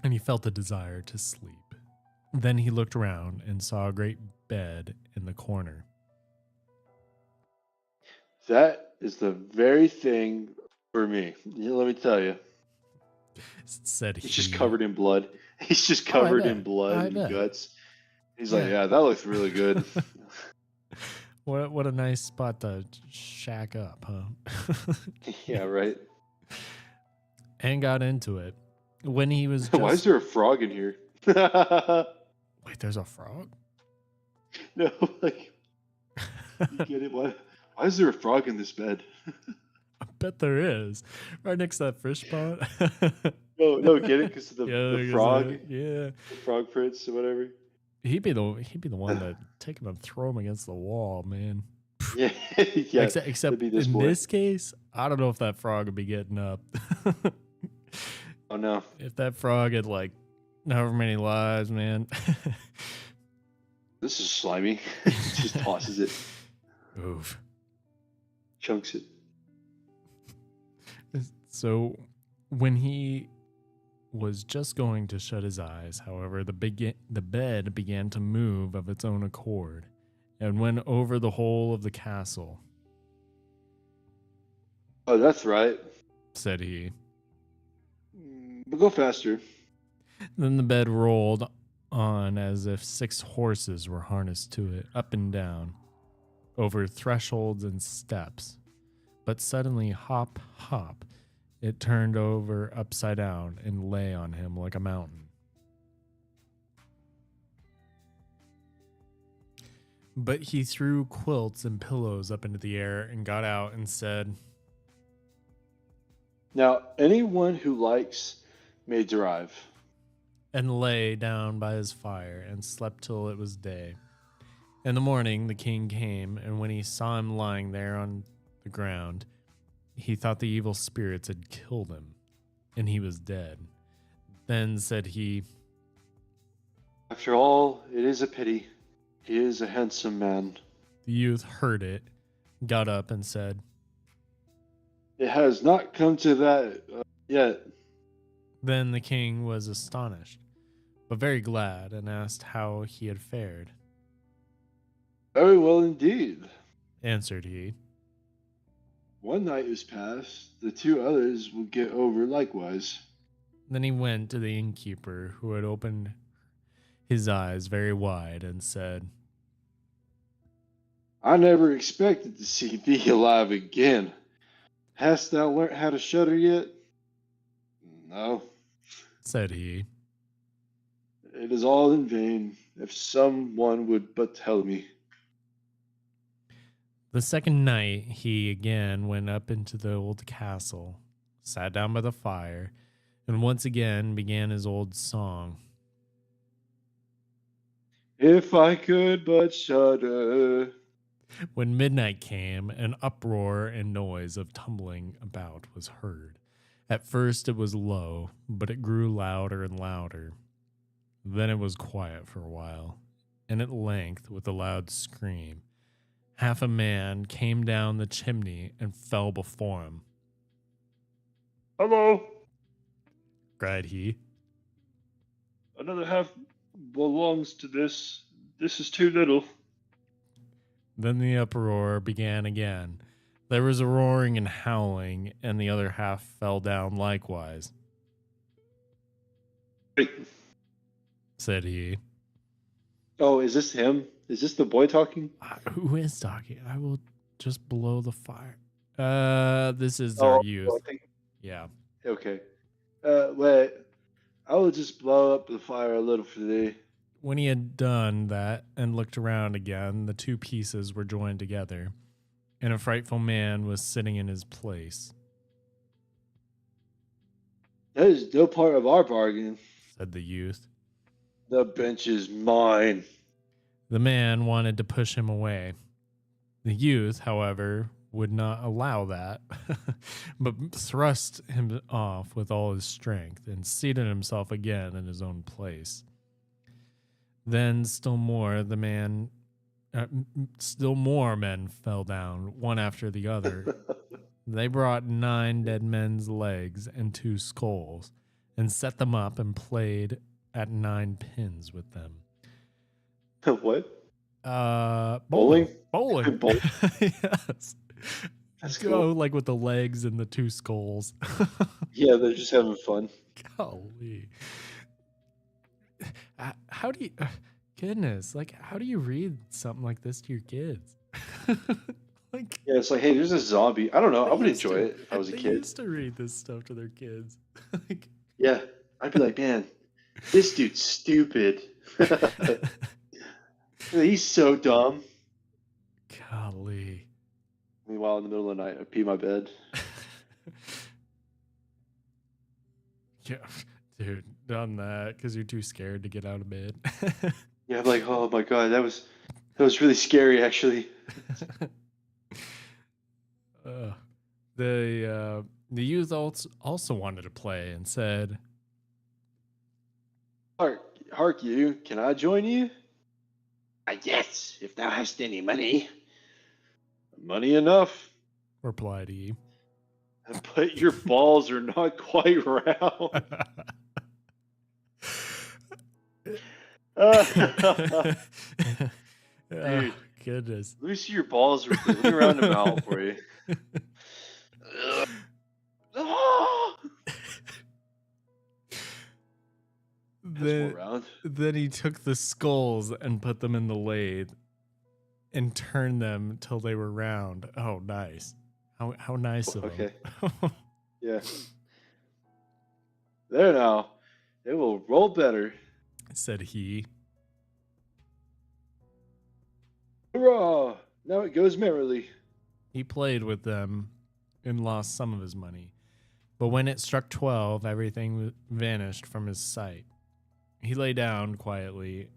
and he felt a desire to sleep. Then he looked around and saw a great bed in the corner. That is the very thing for me. Let me tell you. Said he. He's just covered in blood. He's just covered in blood and guts. He's like, yeah, that looks really good. What a nice spot to shack up, huh? Yeah, right. And got into it. When he was just... Why is there a frog in here? Wait, there's a frog? No, like, you get it? Why is there a frog in this bed? I bet there is. Right next to that fish pond. No, get it? Because of the frog? Yeah. The frog prince or whatever? He'd be the one that take him and throw him against the wall, man. Yeah, yeah. Except in this case, I don't know if that frog would be getting up. Oh no! If that frog had like however many lives, man. This is slimy. Just tosses it, Oof. chunks it. So when he was just going to shut his eyes, however, the bed began to move of its own accord and went over the whole of the castle, Oh, that's right. said he. But go faster. Then the bed rolled on as if 6 horses were harnessed to it, up and down, over thresholds and steps. But suddenly, hop, hop, it turned over upside down and lay on him like a mountain. But he threw quilts and pillows up into the air and got out and said, Now, anyone who likes may drive. and lay down by his fire and slept till it was day. In the morning the king came, and when he saw him lying there on the ground, he thought the evil spirits had killed him, and he was dead. Then said he, After all, it is a pity. He is a handsome man. the youth heard it, got up and said, It has not come to that yet. Then the king was astonished, but very glad, and asked how he had fared. Very well indeed. Answered he, One night is past, the 2 others will get over likewise. Then he went to the innkeeper, who had opened his eyes very wide, and said, I never expected to see thee alive again. Hast thou learnt how to shudder yet? No. said he. It is all in vain, if someone would but tell me. The second night he again went up into the old castle, sat down by the fire, and once again began his old song. If I could but shudder. When midnight came, an uproar and noise of tumbling about was heard. At first it was low, but it grew louder and louder. Then it was quiet for a while, and at length, with a loud scream, half a man came down the chimney and fell before him. Hello. Cried he. Another half belongs to this. This is too little. Then the uproar began again. There was a roaring and howling, and the other half fell down likewise, Wait. said he. Oh, is this him? Is this the boy talking? Who is talking? I will just blow the fire. This is our youth. I think, Yeah. okay. Wait. I will just blow up the fire a little for thee. When he had done that and looked around again, the 2 pieces were joined together, and a frightful man was sitting in his place, That is no part of our bargain. said the youth. The bench is mine. The man wanted to push him away. The youth, however, would not allow that, but thrust him off with all his strength and seated himself again in his own place. Then still more men fell down, one after the other. They brought 9 dead men's legs and 2 skulls, and set them up and played at 9 pins with them. What? Bowling. Bowling. Yes. That's Go cool. like with the legs and the 2 skulls. Yeah, they're just having fun. Golly. How do you, goodness, like, how do you read something like this to your kids? Like, Yeah, it's like, hey, there's a zombie. I don't know. I would enjoy it if I was a they kid. used to read this stuff to their kids. Like, Yeah, I'd be like, man, this dude's stupid. He's so dumb. golly. Meanwhile, in the middle of the night, I pee my bed. Yeah, dude, done that because you're too scared to get out of bed. Yeah, I'm like, oh my god, that was really scary, actually. The youth also wanted to play and said, Hark you, can I join you? Yes, if thou hast any money. Money enough, replied he. but your balls are not quite round. Oh, Dude, goodness. let me see your balls real quick. Let me round them out for you. Ah! That's more round. Then he took the skulls and put them in the lathe and turned them till they were round. Oh, nice. How nice of him. Okay. Yeah. There now. They will roll better. Said he. Hurrah! Now it goes merrily. He played with them and lost some of his money. But when it struck 12, everything vanished from his sight. He lay down quietly,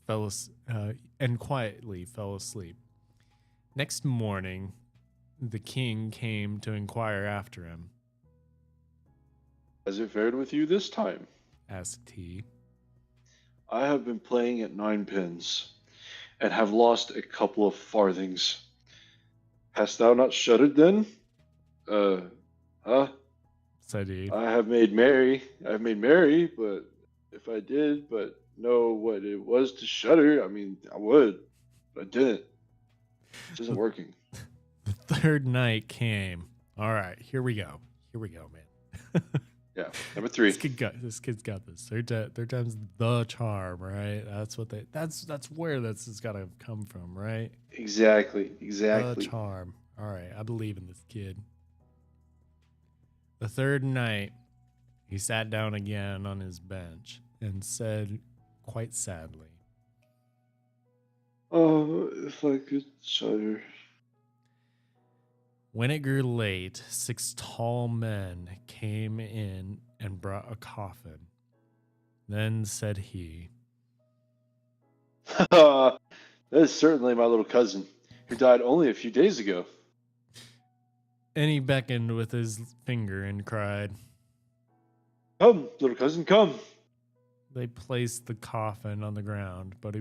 quietly fell asleep. Next morning, the king came to inquire after him. Has it fared with you this time? Asked he. I have been playing at 9 pins, and have lost a couple of farthings. Hast thou not shuddered then? Huh? Said he. I have made merry, but if I did, but know what it was to shudder, I mean, I would, but I didn't. This isn't working. The third night came. All right, here we go. Here we go, man. Yeah, number 3. This kid's got this. Third time's the charm, right? That's what that's where this has got to come from, right? Exactly. The charm. All right, I believe in this kid. The third night, he sat down again on his bench and said quite sadly, Oh, if I could shudder. when it grew late, 6 tall men came in and brought a coffin. Then said he, That is certainly my little cousin, who died only a few days ago. and he beckoned with his finger and cried. Come, little cousin, come. They placed the coffin on the ground, but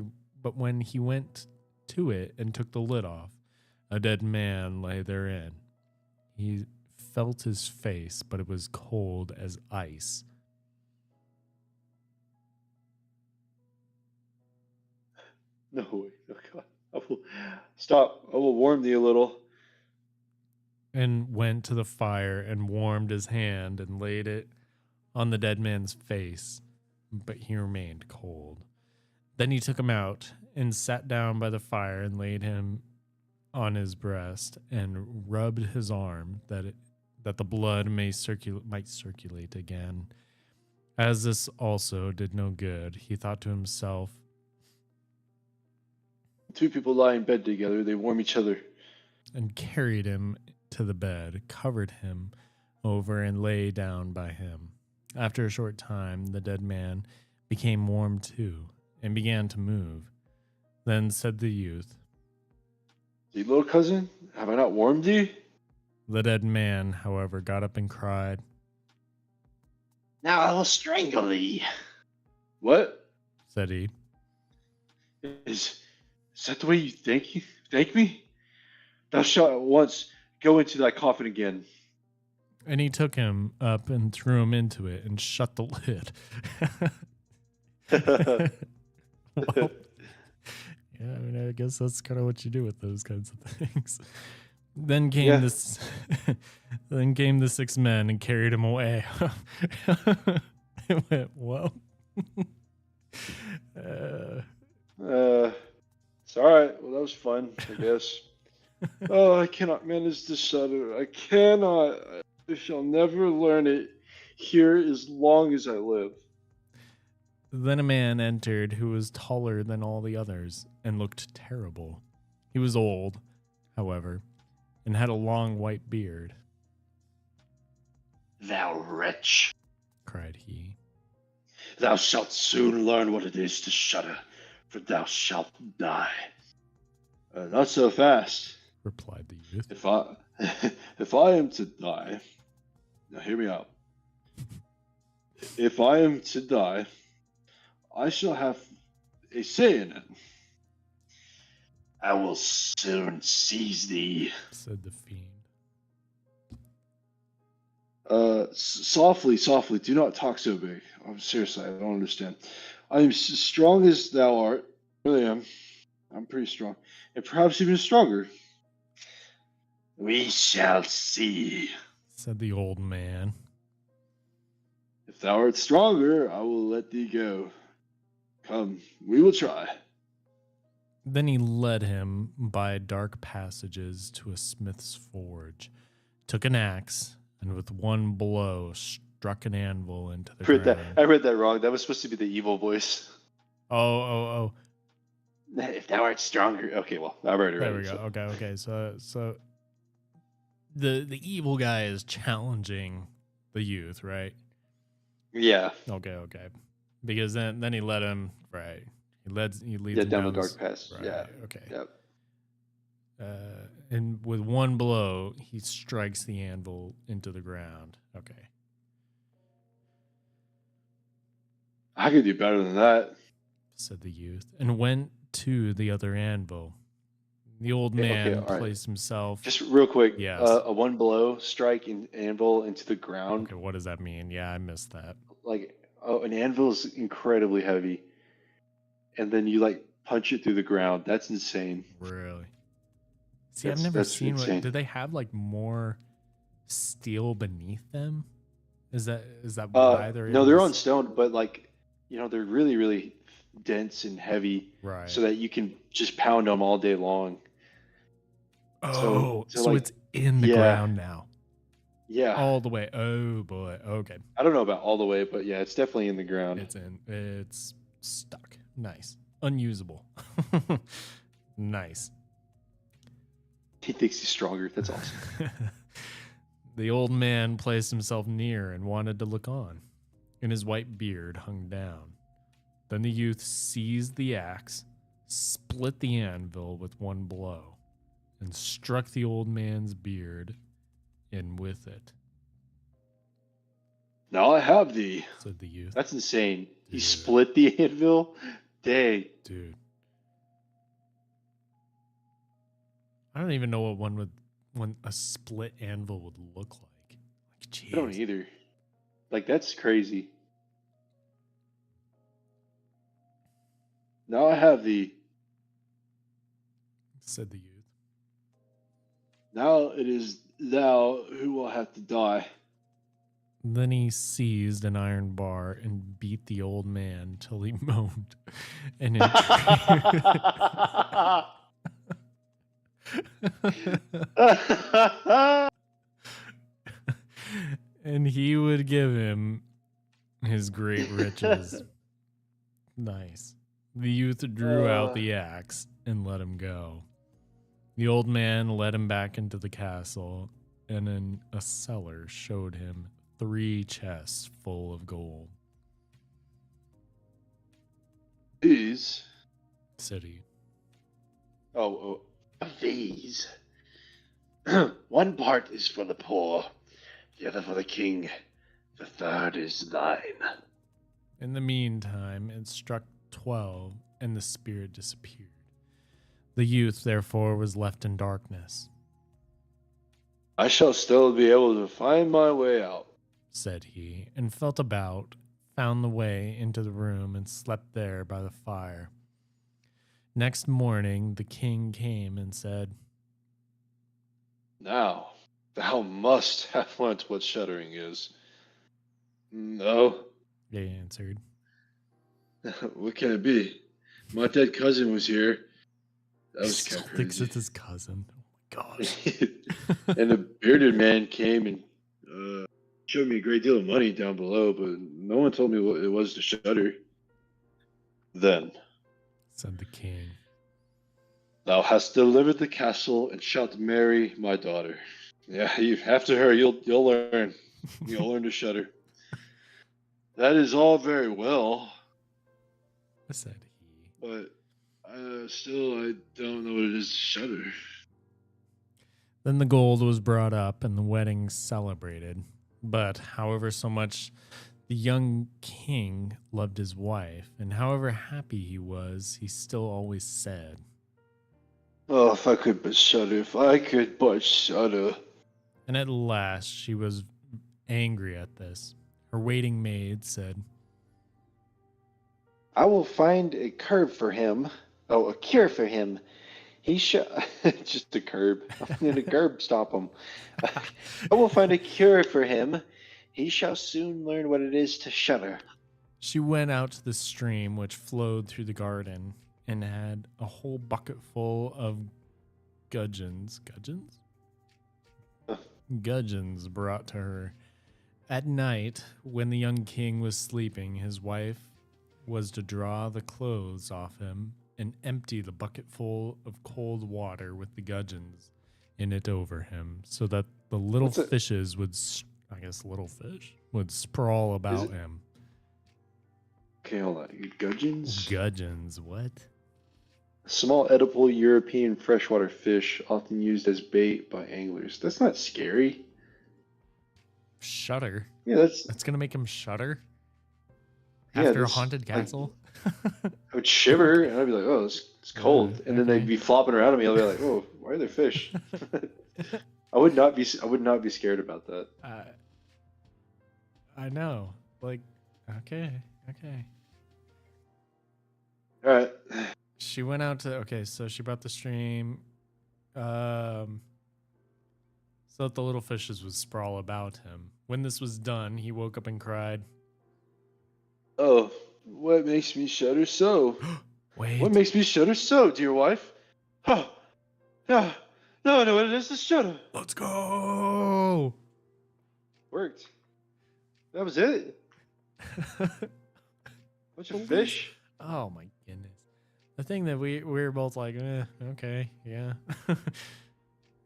when he went to it and took the lid off, a dead man lay therein. He felt his face, but it was cold as ice. No way. Oh God. Stop. I will warm thee a little. And went to the fire and warmed his hand and laid it on the dead man's face, but he remained cold. Then he took him out and sat down by the fire and laid him on his breast and rubbed his arm that the blood might circulate again. As this also did no good, he thought to himself, 2 people lie in bed together. They warm each other. and carried him to the bed, covered him over, and lay down by him. After a short time, the dead man became warm too, and began to move. Then said the youth, See, little cousin, have I not warmed thee? The dead man, however, got up and cried, Now I will strangle thee. What? said he. Is that the way you thank me? Thou shalt at once go into thy coffin again. And he took him up and threw him into it and shut the lid. Well, yeah, I mean, I guess that's kind of what you do with those kinds of things. Then came then came the 6 men and carried him away. It went, well. It's all right. Well, that was fun, I guess. Oh, I cannot manage to shudder. I cannot. I shall never learn it here as long as I live. Then a man entered who was taller than all the others and looked terrible. He was old, however, and had a long white beard. Thou wretch. Cried he. Thou shalt soon learn what it is to shudder, for thou shalt die. Not so fast. Replied the youth. If I am to die, now hear me out. If I am to die, I shall have a say in it. I will soon seize thee. said the fiend. Softly, softly. Do not talk so big. I'm seriously, I don't understand. I am strong as thou art. I really am. I'm pretty strong, and perhaps even stronger. We shall see. Said the old man. If thou art stronger, I will let thee go. Come, we will try. Then he led him by dark passages to a smith's forge, took an axe, and with one blow struck an anvil into the ground. I read that wrong. That was supposed to be the evil voice. Oh. If thou art stronger. Okay, well, I read it right. There we go. Okay. So the evil guy is challenging the youth, right? Yeah. Okay. Because then he led him right. He leads him down the dark path. Right, Yeah. Okay. Yep. And with one blow, he strikes the anvil into the ground. Okay. I could do better than that, said the youth, and went to the other anvil. The old man placed himself. Just real quick. Yes. A one blow strike in anvil into the ground. Okay, what does that mean? Yeah, I missed that. Like, an anvil is incredibly heavy, and then you like punch it through the ground. That's insane. Really? See, I've never seen. Do they have like more steel beneath them? Is that why they're? No, they're on stone, but like, they're really, really dense and heavy, right? So that you can just pound them all day long. Oh, so like, it's in the ground now. Yeah. All the way. Oh boy. Okay. I don't know about all the way, but yeah, it's definitely in the ground. It's stuck. Nice. Unusable. Nice. He thinks he's stronger. That's awesome. The old man placed himself near and wanted to look on, and his white beard hung down. Then the youth seized the axe, split the anvil with one blow, and struck the old man's beard in with it. Now I have thee, said the youth. That's insane. Dude. He split the anvil? Dang. Dude. I don't even know what a split anvil would look like. Geez. I don't either. Like, that's crazy. Now I have thee, said the youth. Now it is thou who will have to die. Then he seized an iron bar and beat the old man till he moaned. And and he would give him his great riches. Nice. The youth drew out the axe and let him go. The old man led him back into the castle, and in a cellar showed him 3 chests full of gold. These, said he. Oh, these. One part is for the poor, the other for the king, the third is thine. In the meantime, it struck 12, and the spirit disappeared. The youth, therefore, was left in darkness. I shall still be able to find my way out, said he, and felt about, found the way into the room, and slept there by the fire. Next morning, the king came and said, Now, thou must have learnt what shuddering is. No, they answered. What can it be? My dead cousin was here. That was Still kind of thinks crazy. it's his cousin. Oh my gosh. And the bearded man came and showed me a great deal of money down below, but no one told me what it was to shudder. Then, said the king, thou hast delivered the castle and shalt marry my daughter. Yeah, after her, you'll learn. You'll learn to shudder. That is all very well, said he. but still, I don't know what it is to shudder. Then the gold was brought up and the wedding celebrated. But however so much the young king loved his wife, and however happy he was, he still always said, Oh, if I could but shudder, if I could but shudder. And at last she was angry at this. Her waiting maid said, I will find a curb for him. Oh, a cure for him. He shall just a curb. I'm gonna curb stop him. I will find a cure for him. He shall soon learn what it is to shudder. She went out to the stream which flowed through the garden and had a whole bucket full of gudgeons. Gudgeons? Huh. Gudgeons brought to her. At night, when the young king was sleeping, his wife was to draw the clothes off him and empty the bucket full of cold water with the gudgeons in it over him, so that the little What's it? fishes would, I guess little fish, would sprawl about it- him. Okay, hold on. Gudgeons? Gudgeons, what? Small edible European freshwater fish, often used as bait by anglers. That's not scary. Shudder? Yeah, That's gonna make him shudder? Yeah, After a that's haunted like- castle? I would shiver and I'd be like, "Oh, it's cold," and then okay. they'd be flopping around at me. I'll be like, "Oh, why are there fish?" I would not be scared about that. I know. Like, okay. All right. She went out to, okay, so she brought the stream, so that the little fishes would sprawl about him. When this was done, he woke up and cried, Oh, what makes me shudder so? wait. What makes me shudder so, dear wife? Huh. Yeah. No, I know what it is to shudder. Let's go! Worked. That was it. Bunch of fish. Oh my goodness. The thing that we were both like, okay, yeah.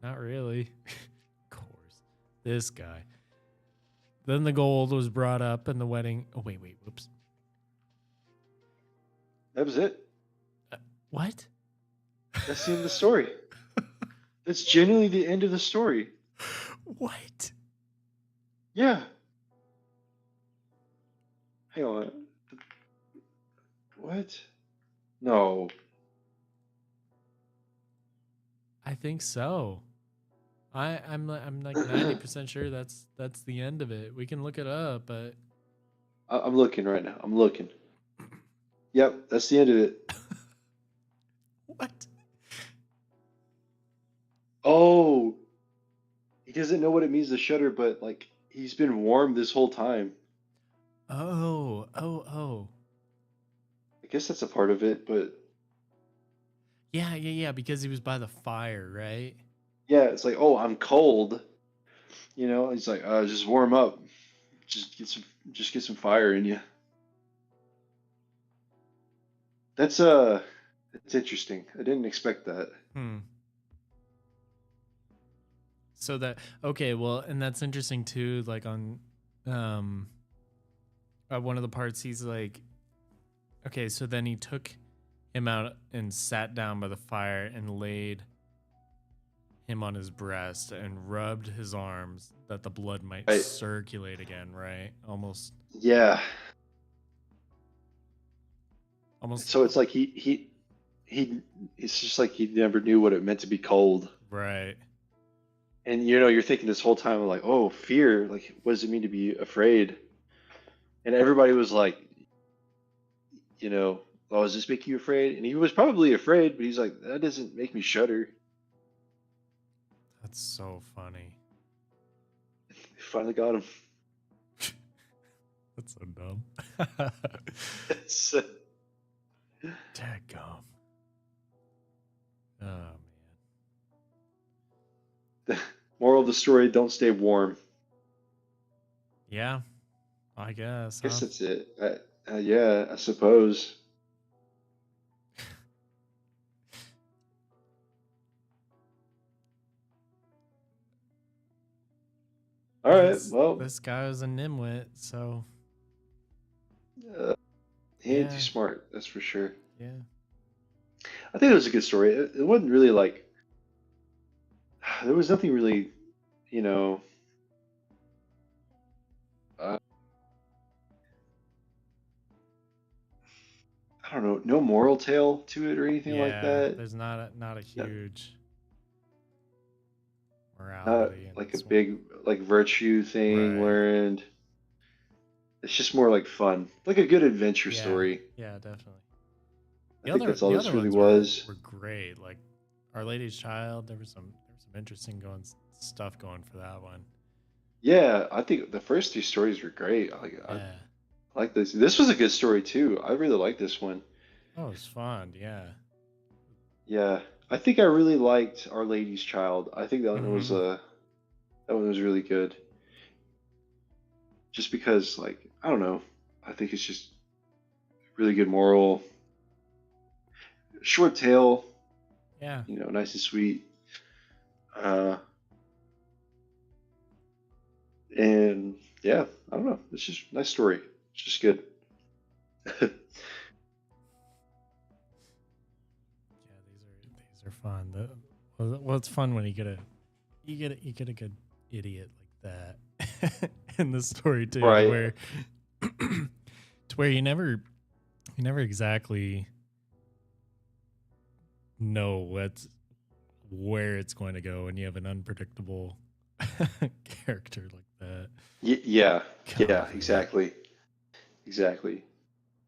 Not really. Of course. This guy. Then the gold was brought up and the wedding. Oh, wait, whoops. That was it. What? That's the end of the story. That's genuinely the end of the story. What? Yeah. Hang on. What? No. I think so. I'm like 90% sure that's the end of it. We can look it up, but I'm looking right now. I'm looking. Yep, that's the end of it. what? Oh, he doesn't know what it means to shudder, but like he's been warm this whole time. Oh. I guess that's a part of it, but Yeah, because he was by the fire, right? yeah, it's like, oh, I'm cold. You know, he's like, just warm up. Just get some fire in you. That's it's interesting. I didn't expect that. So that, okay, well, and that's interesting too, like on one of the parts he's like, okay, so then he took him out and sat down by the fire and laid him on his breast and rubbed his arms that the blood might Right. circulate again, right? Almost. Yeah. So it's like he it's just like he never knew what it meant to be cold. right. And you know, you're thinking this whole time like, oh, fear, like what does it mean to be afraid? And everybody was like, you know, oh, does this make you afraid? And he was probably afraid, but he's like, that doesn't make me shudder. That's so funny. They finally got him. That's so dumb. It's, Dadgum. Oh man. moral of the story, don't stay warm. Yeah, I guess. I guess Huh? that's it. Yeah, I suppose. All right, well, This guy was a nimwit, so he ain't Yeah. too smart, that's for sure. yeah. I think it was a good story. It wasn't really like there was nothing really, you know. I don't know, no moral tale to it or anything like Yeah, that. there's not a No- huge Not morality in like a this one. big like virtue thing Right. wherein it's just more like fun, like a good adventure Yeah. story. Yeah, definitely. I think that's all The this other really ones was. were great. Like Our Lady's Child, there was some interesting stuff going for that one. Yeah, I think the first two stories were great. I Yeah. like this. This was a good story too. I really like this one. Oh, it was fun. Yeah. Yeah, I think I really liked Our Lady's Child. I think Hmm. that one was really good. Just because, like, I don't know, I think it's just really good moral, short tale, Yeah. nice and sweet. Uh, and yeah, I don't know, it's just a nice story. It's just good. Yeah, these are fun. Well, it's fun when you get a good idiot like that in the story too, Right. to where you never exactly know where it's going to go, and you have an unpredictable character like that. Yeah, Golly. yeah, exactly, exactly.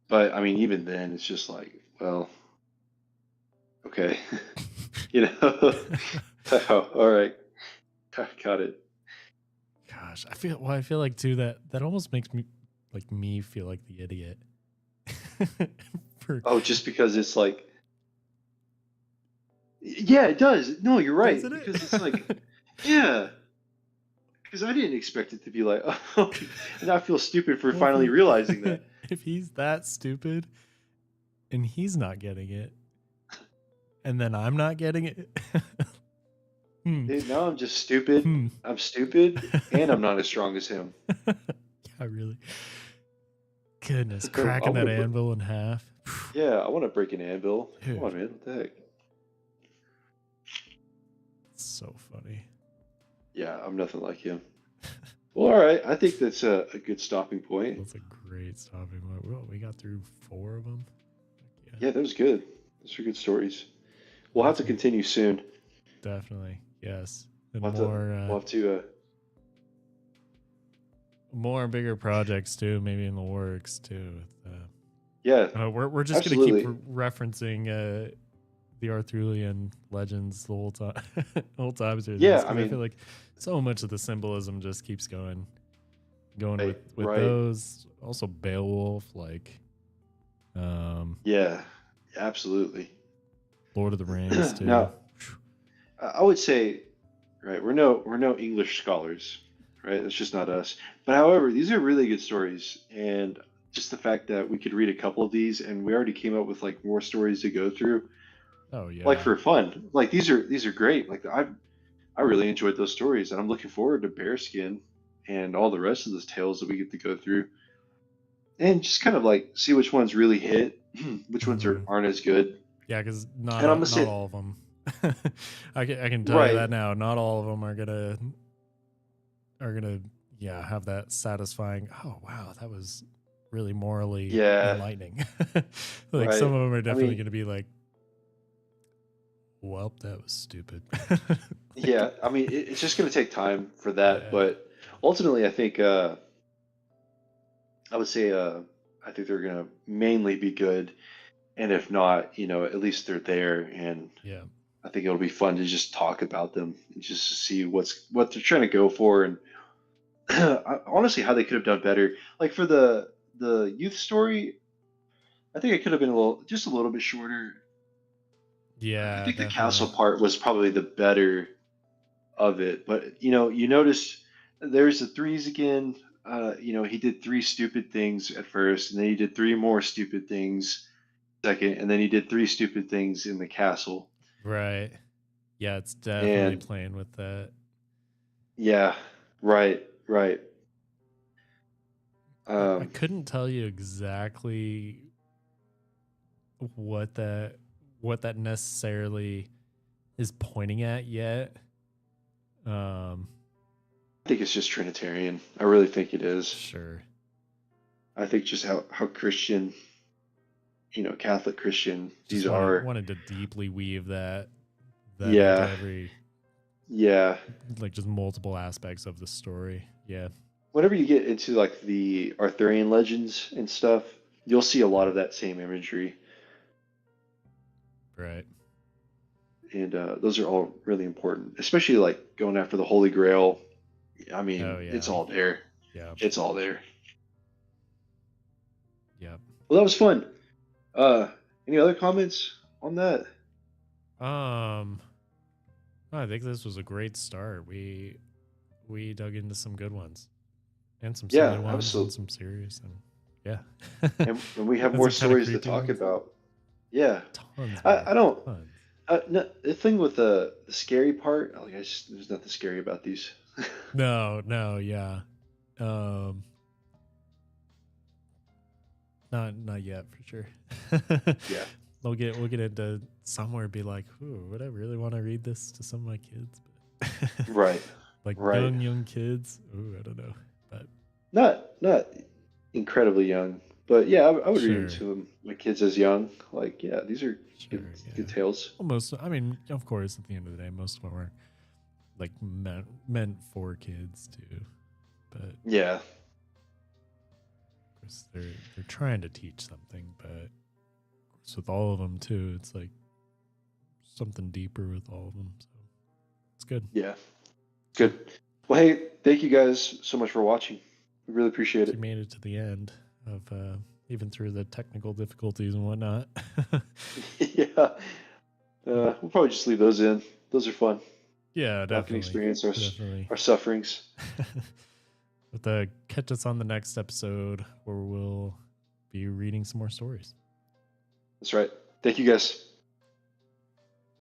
But I mean, even then, it's just like, well, okay, you know. Oh, all right, got it. Gosh, I feel like too that almost makes me feel like the idiot. For Oh, just because it's like, yeah, it does. No, you're right. doesn't it? Because it's like, yeah, because I didn't expect it to be like, oh, and I feel stupid for Well, finally realizing that. if he's that stupid and he's not getting it, and then I'm not getting it, hmm, Dude, now I'm just stupid. hmm. I'm stupid, and I'm not as strong as him. Yeah, really. Goodness, I cracking want that to, anvil in half. yeah, I want to break an anvil. Come Dude, on, man. What the heck? it's so funny. Yeah, I'm nothing like him. Well, all right. I think that's a good stopping point. That's a great stopping point. Well, we got through 4 of them. Yeah, Yeah, that was good. Those are good stories. We'll have to definitely. continue soon. Definitely. Yes. And We'll have to, we'll have to, more bigger projects too, maybe in the works too. yeah, We're just gonna keep absolutely. referencing the Arthurian legends the whole time, whole time through this, Yeah, I because I feel mean, like so much of the symbolism just keeps going right, with right. those. Also, Beowulf, like Yeah, absolutely. Lord of the Rings too. Now, I would say, right, we're no English scholars, right? That's just not us. But however, these are really good stories, and just the fact that we could read a couple of these, and we already came up with like more stories to go through, Oh like yeah, for fun. Like these are great. Like I really enjoyed those stories, and I'm looking forward to Bearskin and all the rest of those tales that we get to go through, and just kind of like see which ones really hit, which ones hmm aren't as good. yeah, because And I'm gonna not say, all of them. I can tell you right, that now. Not all of them are gonna yeah have that satisfying. Oh wow, that was really morally yeah, enlightening. Like some right. of them are I definitely mean, gonna be like, well, that was stupid. Like, yeah, I mean, it's just going to take time for that, yeah, but ultimately, I think I would say I think they're going to mainly be good, and if not, at least they're there, and yeah. I think it'll be fun to just talk about them and just to see what they're trying to go for, and honestly, how they could have done better. Like for the youth story, I think it could have been just a little bit shorter. I Yeah, think the castle definitely. part was probably the better of it. But you notice there's the threes again. He did three stupid things at first, and then he did three more stupid things second, and then he did three stupid things in the castle. Right. Yeah, it's definitely And playing with that. yeah, right, right. I Um, couldn't tell you exactly what that necessarily is pointing at yet. Um, I think it's just Trinitarian. I really think it is. sure. I think just how Christian. Catholic, Christian. Just These are, wanted to deeply weave that into yeah, every, yeah. like, just multiple aspects of the story. Yeah. Whenever you get into like the Arthurian legends and stuff, you'll see a lot of Right. that same imagery, Right. and those are all really important, especially like going after the Holy Grail. I Oh mean, it's yeah. all there. Yeah. It's all there. Yeah. Well, that was fun. Uh, any other comments on that? Um, I think this was a great start. We dug into some good ones and some silly Yeah, ones and absolutely. some serious and yeah. And we have And more some kind of stories to creepy talk ones. about. Yeah, Tons, I man. don't. Tons. No, the thing with the scary part, like there's nothing scary about these. No, yeah. Um, not yet for sure. Yeah, we'll get into somewhere. Be like, ooh, would I really want to read this to some of my kids? But right, like right. young kids. Ooh, I don't know, but Not incredibly young, but yeah, I would read them sure, to my kids as young. Like, yeah, these are good, sure, good yeah. tales. Almost. I mean, of course, at the end of the day, most of them are like meant for kids too. But of Yeah, course, they're trying to teach something. But of course, with all of them too, it's like something deeper with all of them. So it's good. yeah, good. Well, hey, thank you guys so much for watching. We really appreciate You it. made it to the end of even through the technical difficulties and whatnot. Yeah, we'll probably just leave those in. Those are fun. Yeah, Y'all can definitely, experience definitely. our sufferings. But catch us on the next episode where we'll be reading some more stories. That's right. Thank you guys.